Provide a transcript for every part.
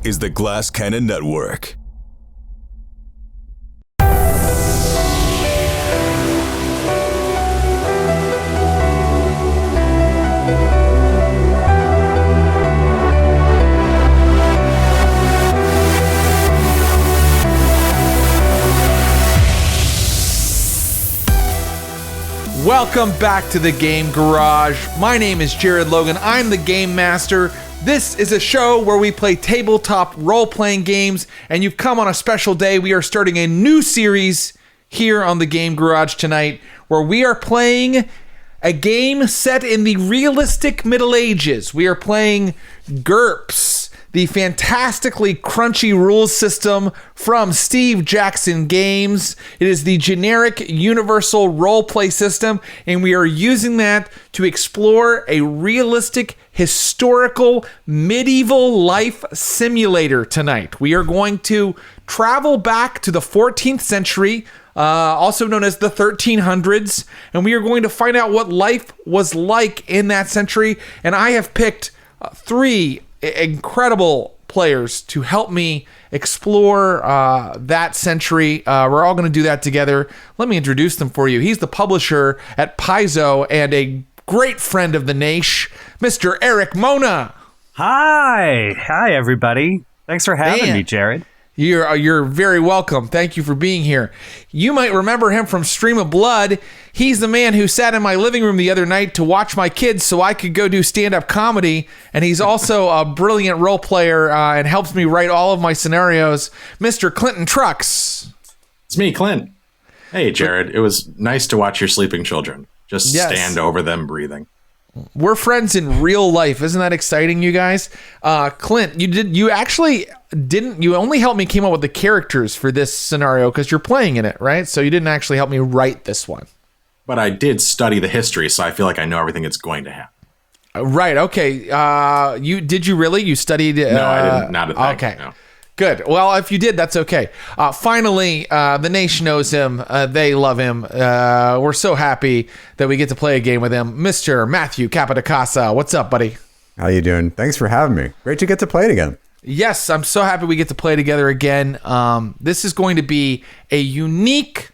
is the Glass Cannon Network. Welcome back to the Game Garage. My name is Jared Logan. I'm the Game Master. This is a show where we play tabletop role-playing games, and you've come on a special day. We are starting a new series here on the Game Garage tonight, where we are playing a game set in the realistic Middle Ages. We are playing GURPS, the fantastically crunchy rules system from Steve Jackson Games. It is the generic universal role-play system, and we are using that to explore a realistic, historical, medieval life simulator tonight. We are going to travel back to the 14th century, also known as the 1300s, and we are going to find out what life was like in that century. And I have picked three incredible players to help me explore that century. We're all going to do that together. Let me introduce them for you. He's the publisher at Paizo and a great friend of the Naish, Mr. Erik Mona. Hi everybody. Thanks for having me, Jared. You're very welcome. Thank you for being here. You might remember him from Stream of Blood. He's the man who sat in my living room the other night to watch my kids so I could go do stand-up comedy. And he's also a brilliant role player and helps me write all of my scenarios. Mr. Clinton Trucks. It's me, Clint. Hey, Jared. It was nice to watch your sleeping children. Just stand over them breathing. We're friends in real life. Isn't that exciting, you guys? Clint, you only helped me came up with the characters for this scenario because you're playing in it, right? So you didn't actually help me write this one. But I did study the history, so I feel like I know everything that's going to happen. Right. Okay. Did you really? You studied? No, I didn't. Not a thing. Okay. No. Good. Well, if you did, that's okay. Finally, the nation knows him. They love him. We're so happy that we get to play a game with him. Mr. Matthew Capodicasa. What's up, buddy? How you doing? Thanks for having me. Great to get to play it again. Yes, I'm so happy we get to play together again. This is going to be a unique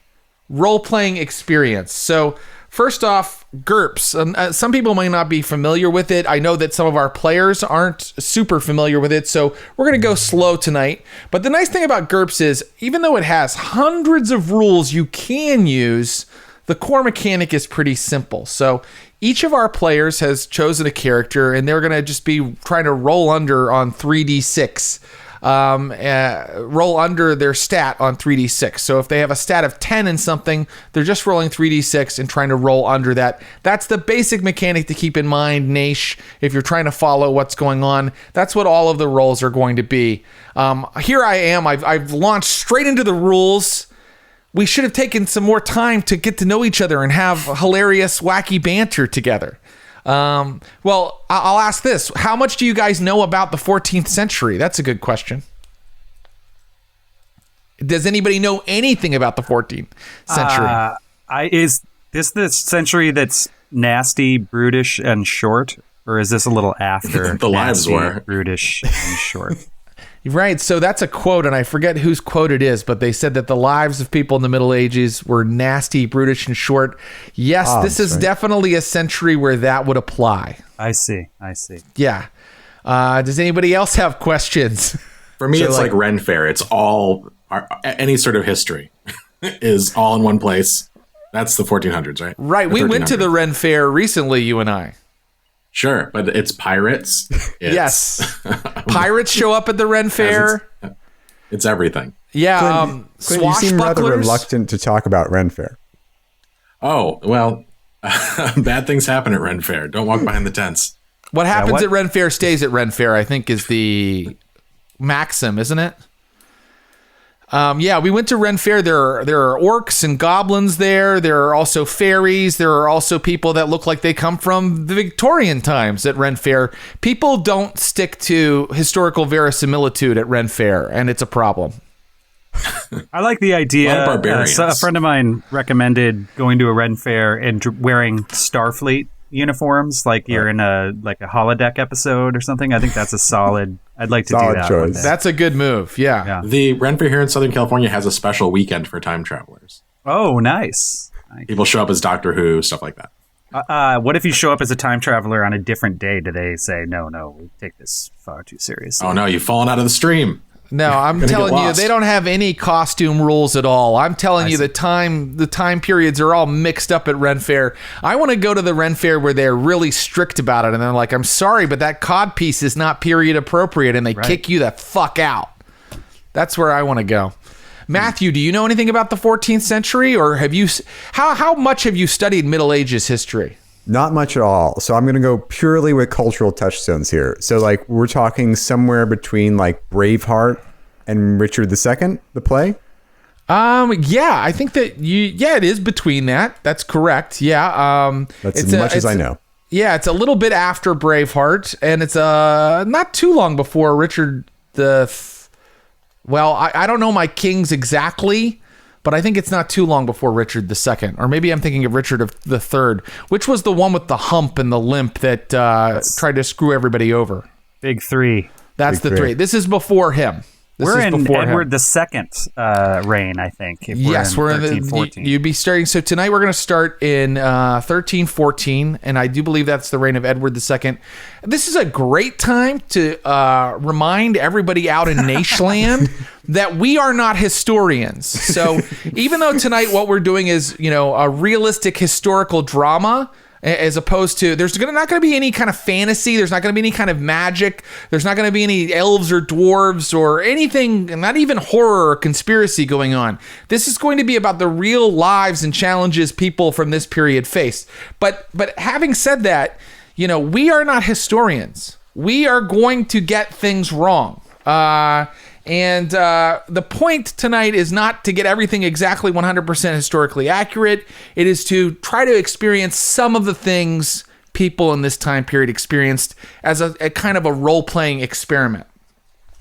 role-playing experience. So first off, GURPS. Some people might not be familiar with it. I know that some of our players aren't super familiar with it, so we're going to go slow tonight. But the nice thing about GURPS is, even though it has hundreds of rules you can use, the core mechanic is pretty simple. So each of our players has chosen a character, and they're going to just be trying to roll under on 3d6. Roll under their stat on 3d6. So if they have a stat of 10 in something, they're just rolling 3d6 and trying to roll under that. That's the basic mechanic to keep in mind, Naish, if you're trying to follow what's going on. That's what all of the rolls are going to be. Here I am. I've launched straight into the rules. We should have taken some more time to get to know each other and have hilarious, wacky banter together. Well, I'll ask this. How much do you guys know about the 14th century? That's a good question. Does anybody know anything about the 14th century? Is this the century that's nasty, brutish, and short? Or is this a little after the lives were brutish and short? Right. So that's a quote, and I forget whose quote it is, but they said that the lives of people in the Middle Ages were nasty, brutish, and short. Yes, this is definitely a century where that would apply. I see. Yeah. Does anybody else have questions? For me, it's like Ren Fair. It's all, any sort of history is all in one place. That's the 1400s, right? Right. We went to the Ren Fair recently, you and I. Sure, but it's pirates. Yes. Pirates show up at the Ren Fair. It's everything. Yeah. Clint, you seem rather reluctant to talk about Ren Fair. Oh, well, bad things happen at Ren Fair. Don't walk behind the tents. What happens at Ren Fair stays at Ren Fair, I think, is the maxim, isn't it? Yeah, we went to Ren Fair. There are orcs and goblins there. There are also fairies. There are also people that look like they come from the Victorian times at Ren Fair. People don't stick to historical verisimilitude at Ren Fair, and it's a problem. I like the idea. A friend of mine recommended going to a Ren Fair and wearing Starfleet uniforms, like you're in a holodeck episode or something. I think that's a solid I'd like to Solid do that. choice. That's a good move. Yeah. The Ren Fair here in Southern California has a special weekend for time travelers. Oh, nice. People show up as Doctor Who, stuff like that. What if you show up as a time traveler on a different day? Do they say, no, we take this far too seriously? Oh, no, you've fallen out of the stream. No, I'm telling you, they don't have any costume rules at all. I'm telling you, the time periods are all mixed up at Ren Fair. I want to go to the Ren Fair where they're really strict about it, and they're like, I'm sorry, but that cod piece is not period appropriate, and they kick you the fuck out. That's where I want to go. Matthew, do you know anything about the 14th century, or have you? How much have you studied Middle Ages history? Not much at all. So I'm going to go purely with cultural touchstones here. So like we're talking somewhere between like Braveheart and Richard II, the play. Yeah, I think that it is between that. That's correct. Yeah. That's as much as I know. Yeah, it's a little bit after Braveheart, and it's not too long before Richard Well, I don't know my kings exactly, but I think it's not too long before Richard II. Or maybe I'm thinking of Richard III, which was the one with the hump and the limp that tried to screw everybody over. Big three. That's Big the three. This is before him. We're in Edward II's reign, I think. Yes, we're in 1314. You'd be starting. So tonight we're going to start in 1314, and I do believe that's the reign of Edward II. This is a great time to remind everybody out in Naish land that we are not historians. So even though tonight what we're doing is, a realistic historical drama, as opposed to, there's not going to be any kind of fantasy. There's not going to be any kind of magic. There's not going to be any elves or dwarves or anything, not even horror or conspiracy going on. This is going to be about the real lives and challenges people from this period face. But having said that, we are not historians. We are going to get things wrong. And the point tonight is not to get everything exactly 100% historically accurate. It is to try to experience some of the things people in this time period experienced as a kind of a role-playing experiment.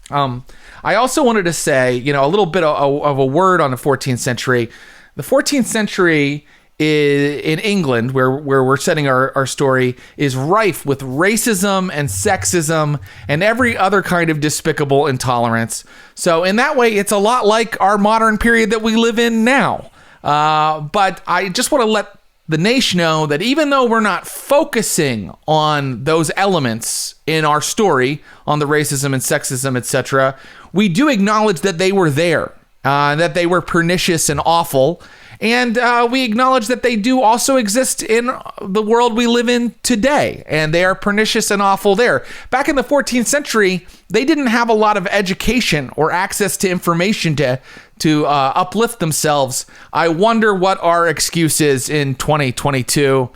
I also wanted to say, a little bit of a word on the 14th century. The 14th century in England, where we're setting our story, is rife with racism and sexism and every other kind of despicable intolerance. So in that way, it's a lot like our modern period that we live in now. But I just want to let the nation know that even though we're not focusing on those elements in our story, on the racism and sexism, etc., we do acknowledge that they were there, that they were pernicious and awful. And we acknowledge that they do also exist in the world we live in today, and they are pernicious and awful there. Back in the 14th century, they didn't have a lot of education or access to information to uplift themselves. I wonder what our excuse is in 2022.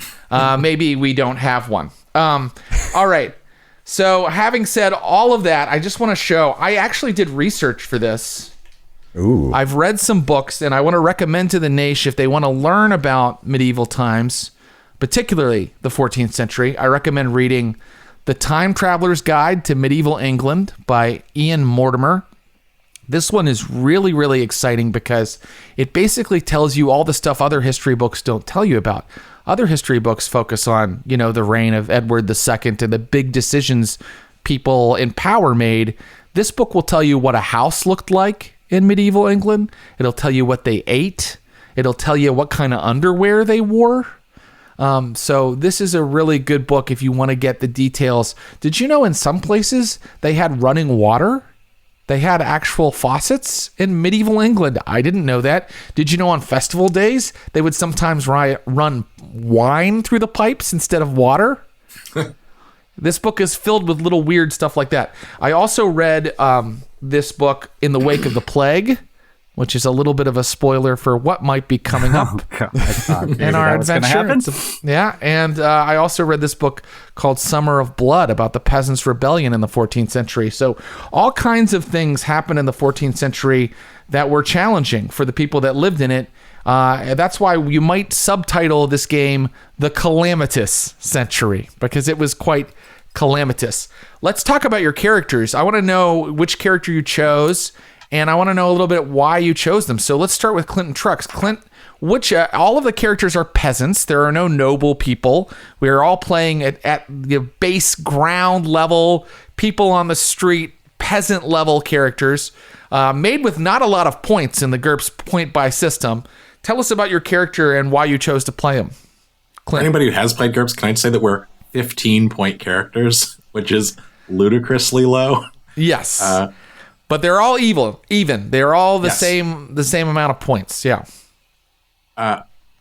Maybe we don't have one. All right. So having said all of that, I just want to show, I actually did research for this. Ooh. I've read some books, and I want to recommend to the Naish, if they want to learn about medieval times, particularly the 14th century, I recommend reading The Time Traveler's Guide to Medieval England by Ian Mortimer. This one is really, really exciting because it basically tells you all the stuff other history books don't tell you about. Other history books focus on, the reign of Edward II and the big decisions people in power made. This book will tell you what a house looked like in medieval England. It'll tell you what they ate. It'll tell you what kind of underwear they wore. So this is a really good book if you want to get the details. Did you know in some places they had running water? They had actual faucets in medieval England. I didn't know that. Did you know on festival days they would sometimes run wine through the pipes instead of water? This book is filled with little weird stuff like that. I also read this book In the Wake of the Plague, which is a little bit of a spoiler for what might be coming up in our adventure. Yeah, and I also read this book called Summer of Blood about the Peasants' Rebellion in the 14th century. So all kinds of things happened in the 14th century that were challenging for the people that lived in it. That's why you might subtitle this game The Calamitous Century, because it was quite calamitous. Let's talk about your characters. I want to know which character you chose, and I want to know a little bit why you chose them. So let's start with Clint and Trux. Clint, all of the characters are peasants. There are no noble people. We are all playing at the base ground level, people on the street, peasant level characters made with not a lot of points in the GURPS point buy system. Tell us about your character and why you chose to play him. For anybody who has played GURPS, can I say that we're 15-point characters, which is ludicrously low? Yes. But they're all even. They're all the same amount of points. Yeah.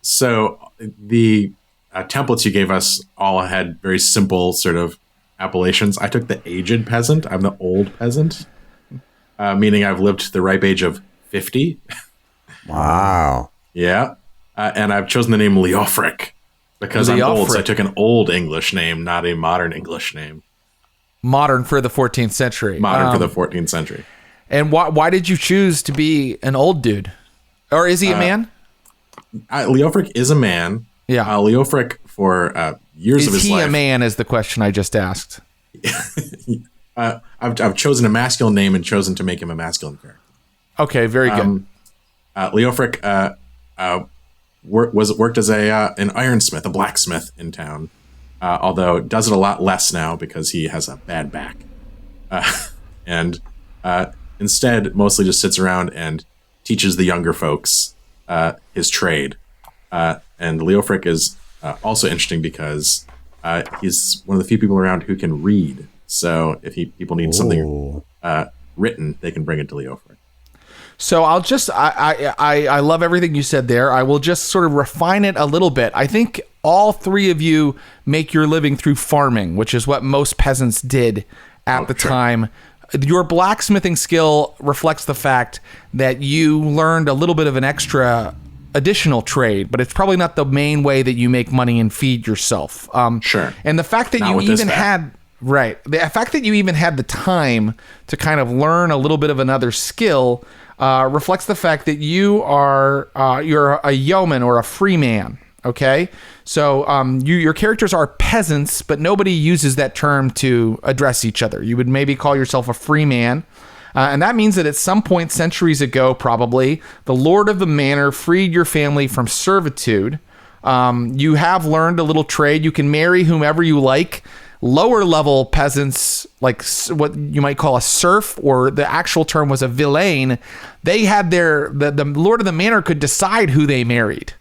So the templates you gave us all had very simple sort of appellations. I took the aged peasant. I'm the old peasant, meaning I've lived to the ripe age of 50. Wow. Yeah. And I've chosen the name Leofric because I'm old, so I took an old English name, not a modern English name. Modern for the 14th century. Modern for the 14th century. And why did you choose to be an old dude? Or is he a man? Leofric is a man. Yeah. Leofric, for years of his life. Is he a man, is the question I just asked. I've chosen a masculine name and chosen to make him a masculine character. Okay, very good. Leofric worked as an ironsmith, a blacksmith in town, although does it a lot less now because he has a bad back. And instead, mostly just sits around and teaches the younger folks his trade. And Leofric is also interesting because he's one of the few people around who can read. So if people need something written, they can bring it to Leofric. So I'll just, I love everything you said there. I will just sort of refine it a little bit. I think all three of you make your living through farming, which is what most peasants did at the time. Your blacksmithing skill reflects the fact that you learned a little bit of an extra additional trade, but it's probably not the main way that you make money and feed yourself. Sure. And the fact that Not you with this even back. had, right, the fact that you even had the time to kind of learn a little bit of another skill reflects the fact that you're a yeoman or a free man. Okay, so your characters are peasants, but nobody uses that term to address each other. You would maybe call yourself a free man, and that means that at some point centuries ago, probably, the lord of the manor freed your family from servitude. You have learned a little trade. You can marry whomever you like. Lower level peasants, like what you might call a serf, or the actual term was a villain, they had the lord of the manor could decide who they married.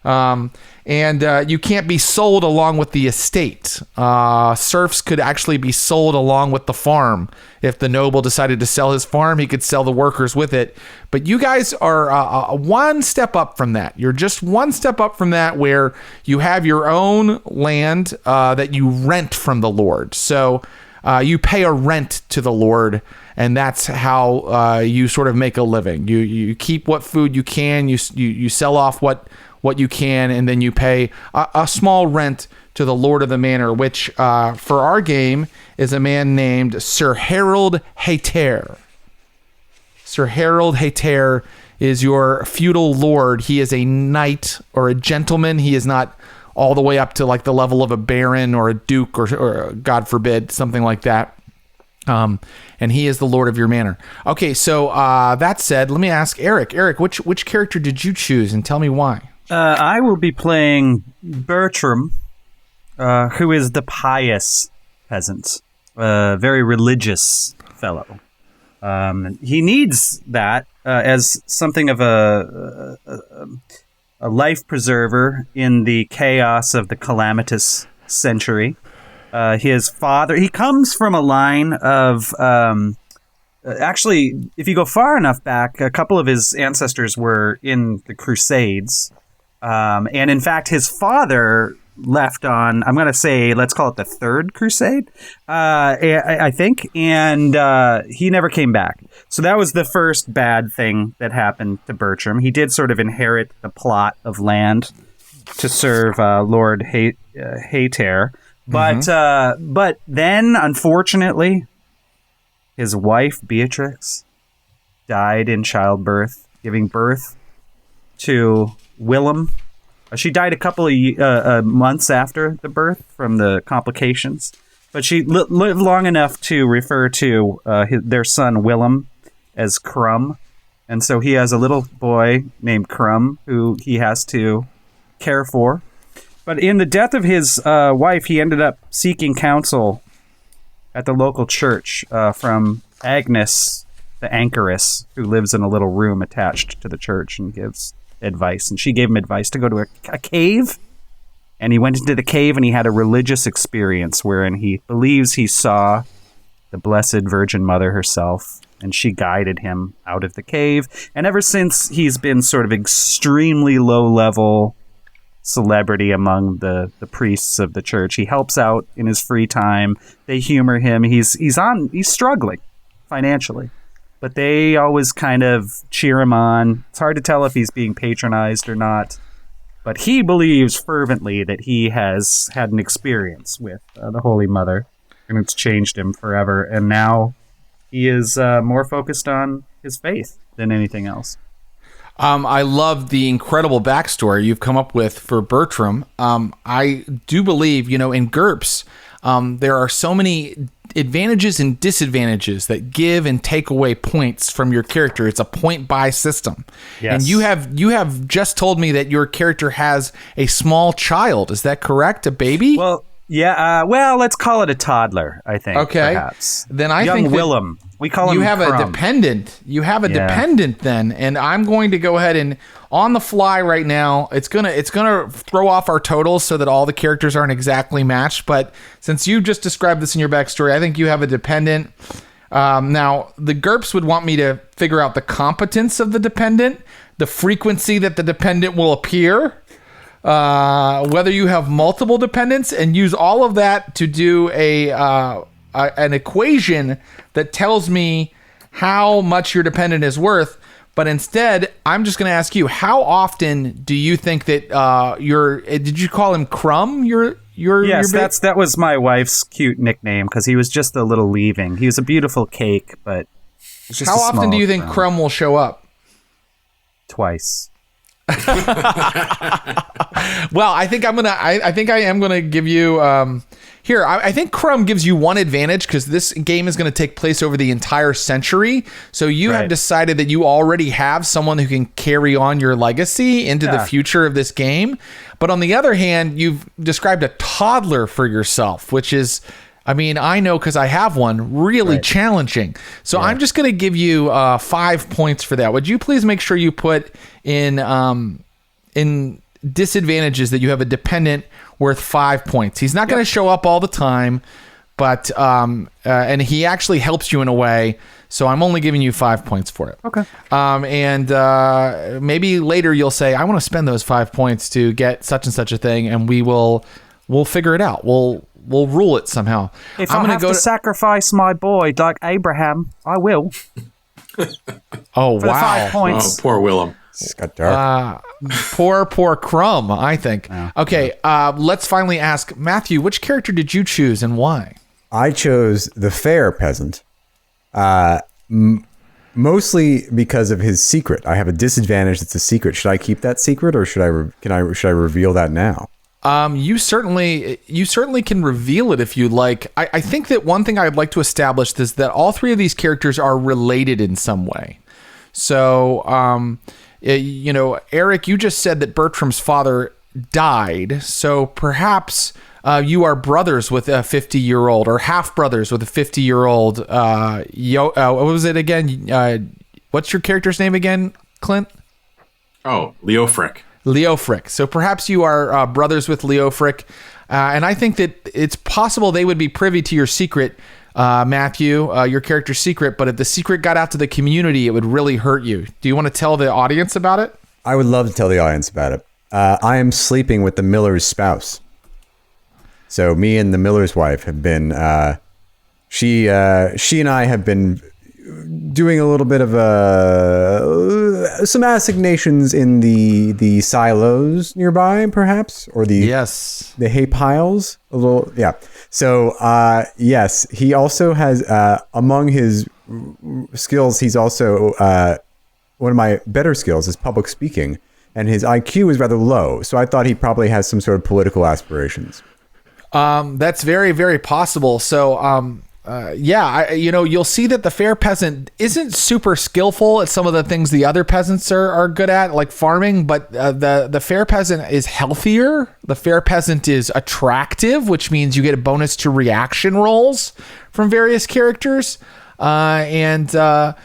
And you can't be sold along with the estate. Serfs could actually be sold along with the farm. If the noble decided to sell his farm, he could sell the workers with it. But you guys are one step up from that. You're just one step up from that, where you have your own land that you rent from the Lord. So you pay a rent to the Lord, and that's how you sort of make a living. You keep what food you can. You sell off what you can, and then you pay a small rent to the lord of the manor, which for our game is a man named Sir Harold Hayter. Sir Harold Hayter is your feudal lord. He is a knight or a gentleman. He is not all the way up to like the level of a baron or a duke or God forbid, something like that. And he is the lord of your manor. Okay, so that said, let me ask Erik. Erik, which character did you choose, and tell me why? I will be playing Bertram, who is the pious peasant, a very religious fellow. He needs that as something of a life preserver in the chaos of the calamitous century. His father, he comes from a line of... actually, if you go far enough back, a couple of his ancestors were in the Crusades. And in fact, his father left on, I'm going to say, let's call it the Third Crusade, I think. And he never came back. So that was the first bad thing that happened to Bertram. He did sort of inherit the plot of land to serve Lord Hayter. But then, unfortunately, his wife, Beatrix, died in childbirth, giving birth to Willem. She died a couple of months after the birth from the complications, but she lived long enough to refer to their son Willem as Crumb, and so he has a little boy named Crumb who he has to care for. But in the death of his wife, he ended up seeking counsel at the local church from Agnes, the anchoress, who lives in a little room attached to the church and gives advice. And she gave him advice to go to a cave. And he went into the cave and he had a religious experience wherein he believes he saw the Blessed Virgin Mother herself. And she guided him out of the cave. And ever since, he's been sort of extremely low-level celebrity among the priests of the church. He helps out in his free time. They humor him. He's struggling financially. But they always kind of cheer him on. It's hard to tell if he's being patronized or not. But he believes fervently that he has had an experience with the Holy Mother. And it's changed him forever. And now he is more focused on his faith than anything else. I love the incredible backstory you've come up with for Bertram. I do believe, in GURPS, there are so many advantages and disadvantages that give and take away points from your character. It's a point buy system. Yes. And you have just told me that your character has a small child. Is that correct? A baby? Well, yeah. Well, let's call it a toddler, I think. Okay. Perhaps. Then I Young think Willem. We call him You have Crumb. a dependent. You have a dependent then, and I'm going to go ahead and on the fly right now. It's gonna throw off our totals so that all the characters aren't exactly matched. But since you just described this in your backstory, I think you have a dependent. Now the GURPS would want me to figure out the competence of the dependent, the frequency that the dependent will appear, whether you have multiple dependents, and use all of that to do an equation that tells me how much your dependent is worth. But instead, I'm just going to ask you, how often do you think that did you call him Crumb? Yes, that was my wife's cute nickname because he was just a little leaving. He was a beautiful cake, but it's just how often do you think Crumb will show up? Twice. Well, I think I am gonna give you here. I think Crumb gives you one advantage because this game is going to take place over the entire century. So you have decided that you already have someone who can carry on your legacy into the future of this game. But on the other hand, you've described a toddler for yourself, which is, I mean, I know because I have one, really challenging. So I'm just going to give you 5 points for that. Would you please make sure you put in disadvantages that you have a dependent worth 5 points. He's not going to show up all the time, but and he actually helps you in a way. So I'm only giving you 5 points for it. Okay. And maybe later you'll say, I want to spend those 5 points to get such and such a thing, and we'll figure it out. We'll rule it somehow. If I have to sacrifice my boy like Abraham, I will. Oh, for the 5 points. Oh, poor Willem. It's got dark. Poor Crumb, I think. Okay, let's finally ask Matthew, which character did you choose and why? I chose the fair peasant, mostly because of his secret. I have a disadvantage. It's a secret. Should I keep that secret, or should I reveal that now? You certainly can reveal it if you like. I think that one thing I'd like to establish is that all three of these characters are related in some way. So, Erik, you just said that Bertram's father died. So perhaps you are brothers with a 50-year-old or half brothers with a 50-year-old. What was it again? What's your character's name again, Clint? Oh, Leofric. Leofric. So perhaps you are brothers with Leofric. And I think that it's possible they would be privy to your secret, Matthew, your character's secret. But if the secret got out to the community, it would really hurt you. Do you want to tell the audience about it? I would love to tell the audience about it. I am sleeping with the miller's spouse. So me and the miller's wife have been, she and I have been doing a little bit of some assignations in the silos nearby, perhaps, or the hay piles. A little, yeah. So yes, he also has among his skills, he's also one of my better skills is public speaking, and his IQ is rather low. So I thought he probably has some sort of political aspirations. That's very, very possible. So, you'll see that the fair peasant isn't super skillful at some of the things the other peasants are good at, like farming, but the fair peasant is healthier. The fair peasant is attractive, which means you get a bonus to reaction rolls from various characters. The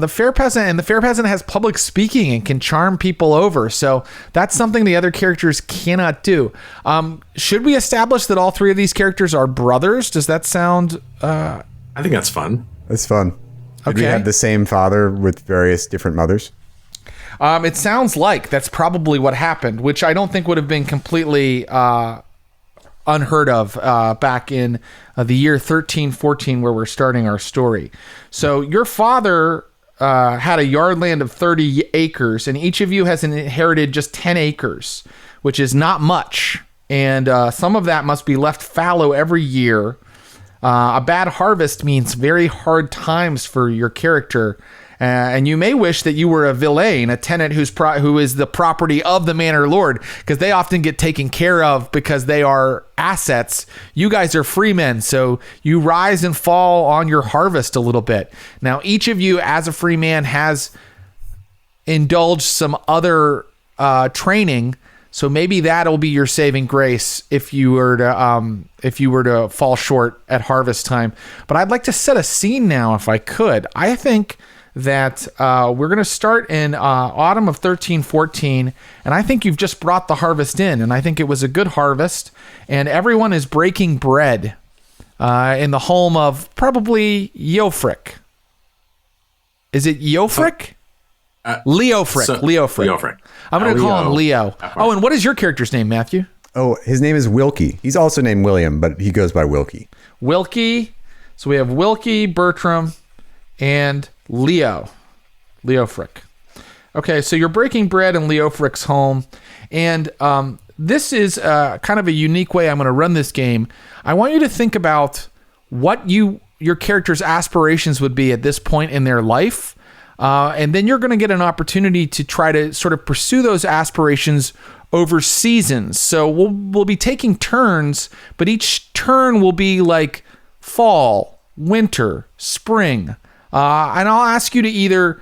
fair peasant has public speaking and can charm people over. So that's something the other characters cannot do. Should we establish that all three of these characters are brothers? Does that sound... I think that's fun. That's fun. Did we have the same father with various different mothers? It sounds like that's probably what happened, which I don't think would have been completely unheard of back in the year 1314, where we're starting our story. So your father had a yardland of 30 acres, and each of you has inherited just 10 acres, which is not much. And some of that must be left fallow every year. A bad harvest means very hard times for your character. And you may wish that you were a villain, a tenant who is the property of the manor lord, because they often get taken care of because they are assets. You guys are free men, so you rise and fall on your harvest a little bit. Now, each of you as a free man has indulged some other training, so maybe that'll be your saving grace if you were to fall short at harvest time. But I'd like to set a scene now, if I could. I think that we're going to start in autumn of 1314, and I think you've just brought the harvest in, and I think it was a good harvest, and everyone is breaking bread in the home of probably Leofric. Is it Leofric? Leofric. Leofric. I'm going to call him Leo. Oh, and what is your character's name, Matthew? Oh, his name is Wilkie. He's also named William, but he goes by Wilkie. Wilkie. So we have Wilkie, Bertram, and Leofric. Okay, so you're breaking bread in Leofric's home, and this is kind of a unique way I'm going to run this game. I want you to think about what your character's aspirations would be at this point in their life, and then you're going to get an opportunity to try to sort of pursue those aspirations over seasons. So we'll be taking turns, but each turn will be like fall, winter, spring. And I'll ask you to either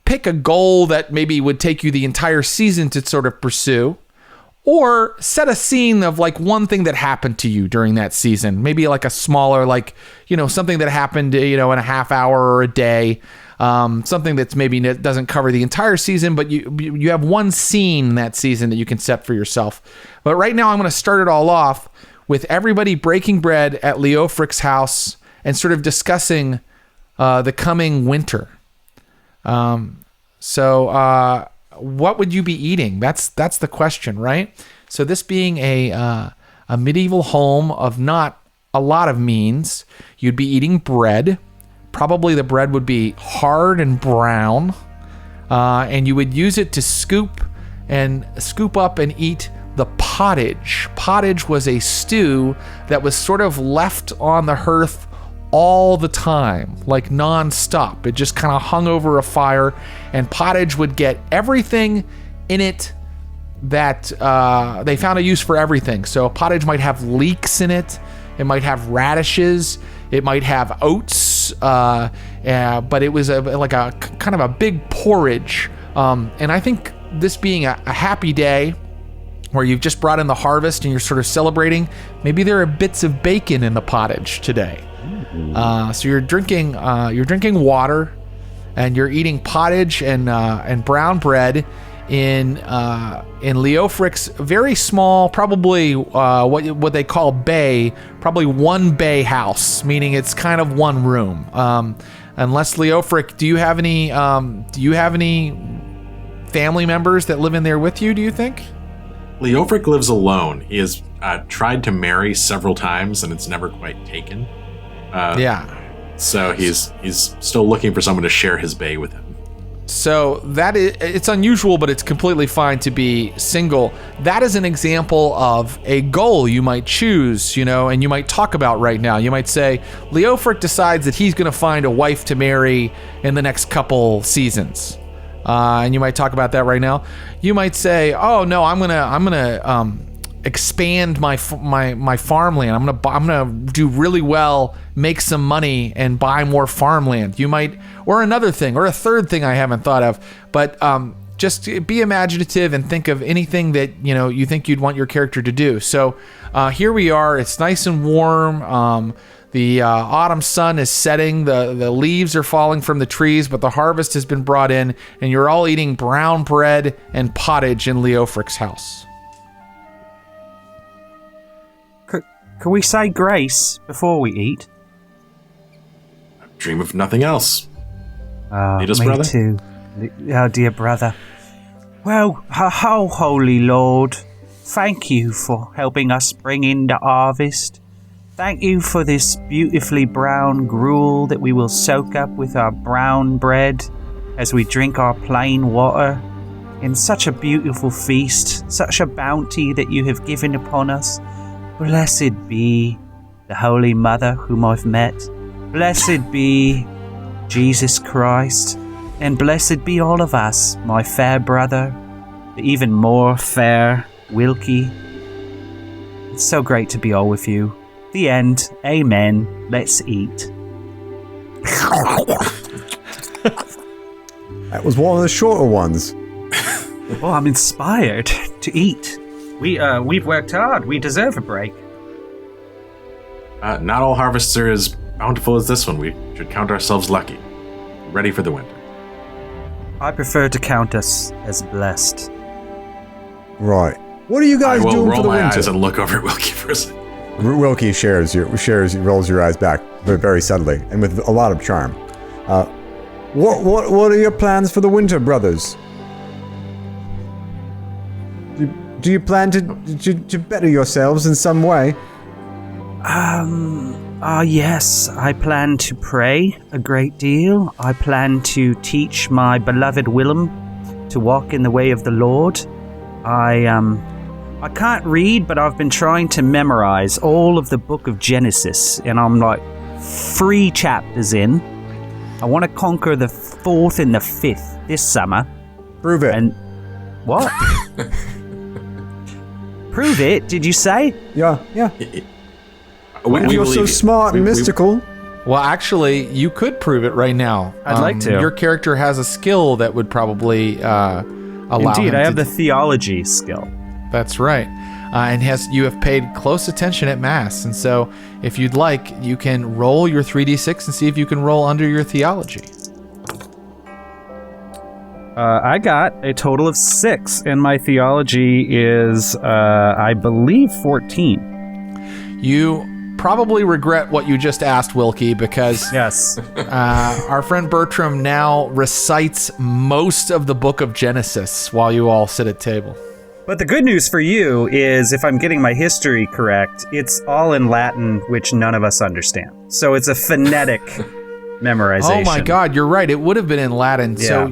pick a goal that maybe would take you the entire season to sort of pursue, or set a scene of like one thing that happened to you during that season. Maybe like a smaller, like, something that happened, in a half hour or a day. Something that's maybe doesn't cover the entire season, but you have one scene that season that you can set for yourself. But right now I'm going to start it all off with everybody breaking bread at Leofric's house and sort of discussing the coming winter. So what would you be eating? That's the question, right? So this being a medieval home of not a lot of means, you'd be eating bread. Probably the bread would be hard and brown, and you would use it to scoop up and eat the pottage. Pottage was a stew that was sort of left on the hearth all the time, like non-stop. It just kind of hung over a fire, and pottage would get everything in it that they found a use for everything. So pottage might have leeks in it. It might have radishes. It might have oats. But it was like a kind of a big porridge. And I think this being a happy day where you've just brought in the harvest and you're sort of celebrating, maybe there are bits of bacon in the pottage today. So you're drinking water, and you're eating pottage and brown bread in Leofric's very small, probably what they call bay, probably one bay house, meaning it's kind of one room. Unless Leofric, do you have any family members that live in there with you, do you think? Leofric lives alone. He has tried to marry several times, and it's never quite taken. So he's still looking for someone to share his bay with him. So it's unusual, but it's completely fine to be single. That is an example of a goal you might choose, and you might talk about right now. You might say, Leofric decides that he's going to find a wife to marry in the next couple seasons. And you might talk about that right now. You might say, oh no, I'm gonna expand my farmland. I'm gonna do really well, make some money, and buy more farmland. You might, or another thing, or a third thing I haven't thought of. But just be imaginative and think of anything that you think you'd want your character to do. So here we are. It's nice and warm. The autumn sun is setting, the leaves are falling from the trees, but the harvest has been brought in, and you're all eating brown bread and pottage in Leofric's house. Can we say grace before we eat? Dream of nothing else. Need us, me brother? too. Oh, dear brother. Well, oh, holy Lord, thank you for helping us bring in the harvest. Thank you for this beautifully brown gruel that we will soak up with our brown bread as we drink our plain water. In such a beautiful feast, such a bounty that you have given upon us. Blessed be the Holy Mother whom I've met. Blessed be Jesus Christ. And blessed be all of us, my fair brother, the even more fair Wilkie. It's so great to be all with you. The end. Amen. Let's eat. That was one of the shorter ones. Well, I'm inspired to eat. We've worked hard. We deserve a break. Not all harvests are as bountiful as this one. We should count ourselves lucky. Ready for the winter. I prefer to count us as blessed. Right. What are you guys doing for the winter? I will roll my eyes and look over at Wilkie for a second. Wilkie rolls your eyes back very subtly and with a lot of charm. What are your plans for the winter, brothers? Do you plan to better yourselves in some way? Yes, I plan to pray a great deal. I plan to teach my beloved Willem to walk in the way of the Lord. I can't read, but I've been trying to memorize all of the book of Genesis, and I'm like 3 chapters in. I want to conquer the 4th and the 5th this summer. Prove it. And what? Prove it, did you say? Yeah. We You're so smart and mystical. Well, actually, you could prove it right now. I'd like to. Your character has a skill that would probably allow Indeed, him I have to the theology skill. That's right. And you have paid close attention at Mass. And so if you'd like, you can roll your 3d6 and see if you can roll under your theology. I got a total of 6, and my theology is, I believe, 14. You probably regret what you just asked, Wilkie, because Yes. our friend Bertram now recites most of the book of Genesis while you all sit at table. But the good news for you is, if I'm getting my history correct, it's all in Latin, which none of us understand. So it's a phonetic memorization. Oh my God, you're right. It would have been in Latin. Yeah. So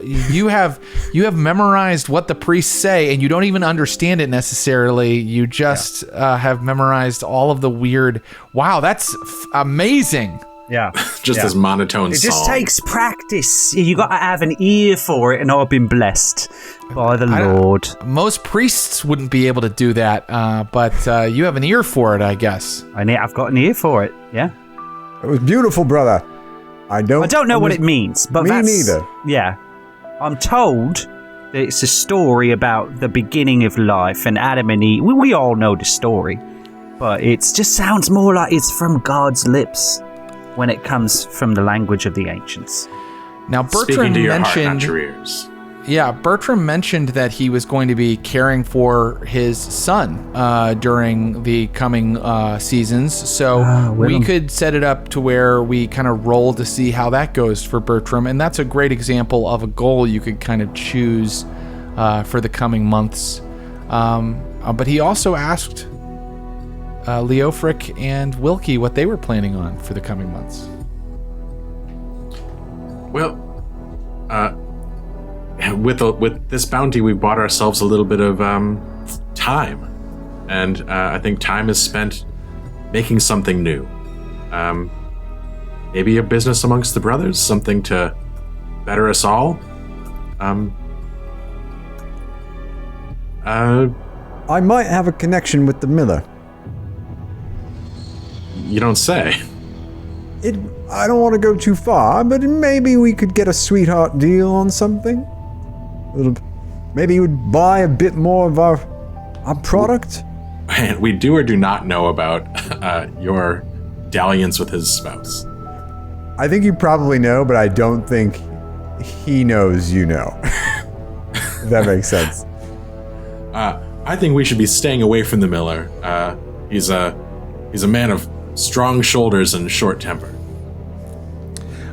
you have memorized what the priests say, and you don't even understand it necessarily. You just have memorized all of the weird. Wow, that's amazing. Yeah. Just this monotone It song. just takes practice. You got to have an ear for it, and I've been blessed by the Lord. Most priests wouldn't be able to do that, but you have an ear for it, I guess. I've got an ear for it. Yeah. It was beautiful, brother. I don't know what it means, but me that's... neither. Yeah. I'm told that it's a story about the beginning of life and Adam and Eve. We all know the story, but it just sounds more like it's from God's lips when it comes from the language of the ancients. Now, Speaking Bertram to your mentioned... heart, not your ears. Yeah, Bertram mentioned that he was going to be caring for his son during the coming seasons. So we could set it up to where we kind of roll to see how that goes for Bertram. And that's a great example of a goal you could kind of choose for the coming months. But he also asked Leofric and Wilkie what they were planning on for the coming months. Well, with this bounty, we bought ourselves a little bit of time, and I think time is spent making something new. Maybe a business amongst the brothers, something to better us all. I might have a connection with the miller. You don't say. I don't want to go too far, but maybe we could get a sweetheart deal on something. Maybe you would buy a bit more of our product. And we do or do not know about your dalliance with his spouse. I think you probably know, but I don't think he knows you know. If that makes sense. I think we should be staying away from the miller. He's a man of strong shoulders and short temper.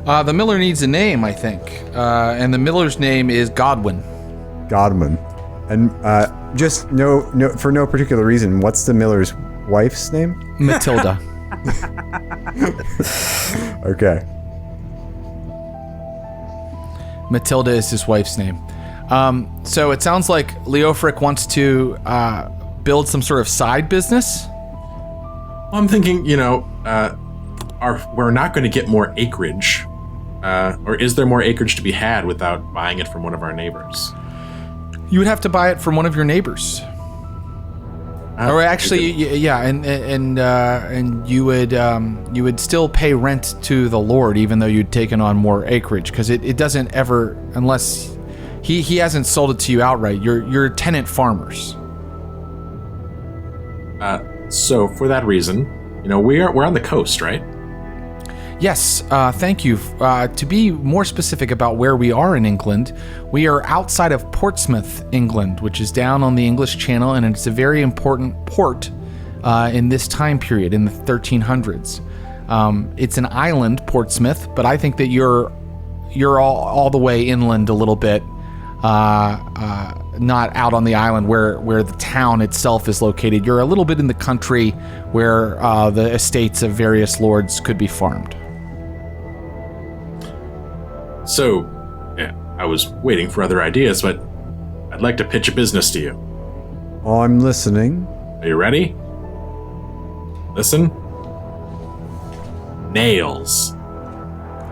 The miller needs a name, I think. And the miller's name is Godwin. Godwin. And just for no particular reason, what's the miller's wife's name? Matilda. Okay. Matilda is his wife's name. So it sounds like Leofric wants to build some sort of side business. I'm thinking, we're not going to get more acreage. Or is there more acreage to be had without buying it from one of our neighbors? You would have to buy it from one of your neighbors. Or actually, and you would still pay rent to the Lord even though you'd taken on more acreage, because it doesn't ever, unless he hasn't sold it to you outright. You're tenant farmers. So for that reason, we're on the coast, right? Yes, thank you. To be more specific about where we are in England, we are outside of Portsmouth, England, which is down on the English Channel, and it's a very important port in this time period, in the 1300s. It's an island, Portsmouth, but I think that you're all the way inland a little bit, not out on the island where the town itself is located. You're a little bit in the country where the estates of various lords could be farmed. So, I was waiting for other ideas, but I'd like to pitch a business to you. I'm listening. Are you ready? Listen. Nails.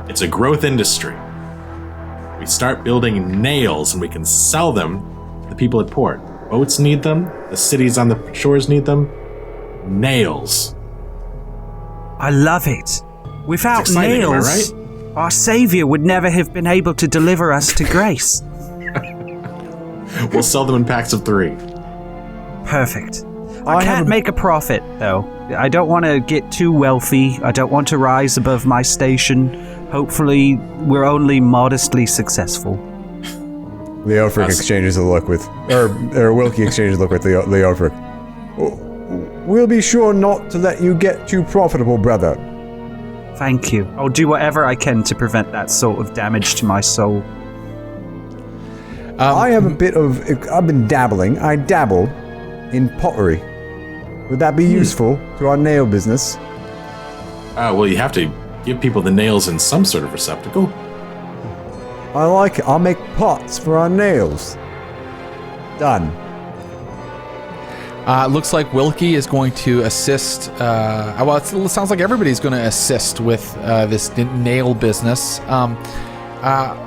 It's a growth industry. We start building nails and we can sell them to the people at port. Boats need them. The cities on the shores need them. Nails. I love it. Without exciting, nails, am I right? Our savior would never have been able to deliver us to grace. We'll sell them in packs of 3. Perfect. I can't make a profit, though. I don't want to get too wealthy. I don't want to rise above my station. Hopefully, we're only modestly successful. Leofric exchanges a look with, or Wilkie exchanges a look with Leofric. We'll be sure not to let you get too profitable, brother. Thank you. I'll do whatever I can to prevent that sort of damage to my soul. I've been dabbling. I dabble in pottery. Would that be useful to our nail business? Well, you have to give people the nails in some sort of receptacle. I like it. I'll make pots for our nails. Done. Looks like Wilkie is going to assist. It sounds like everybody's going to assist with this nail business.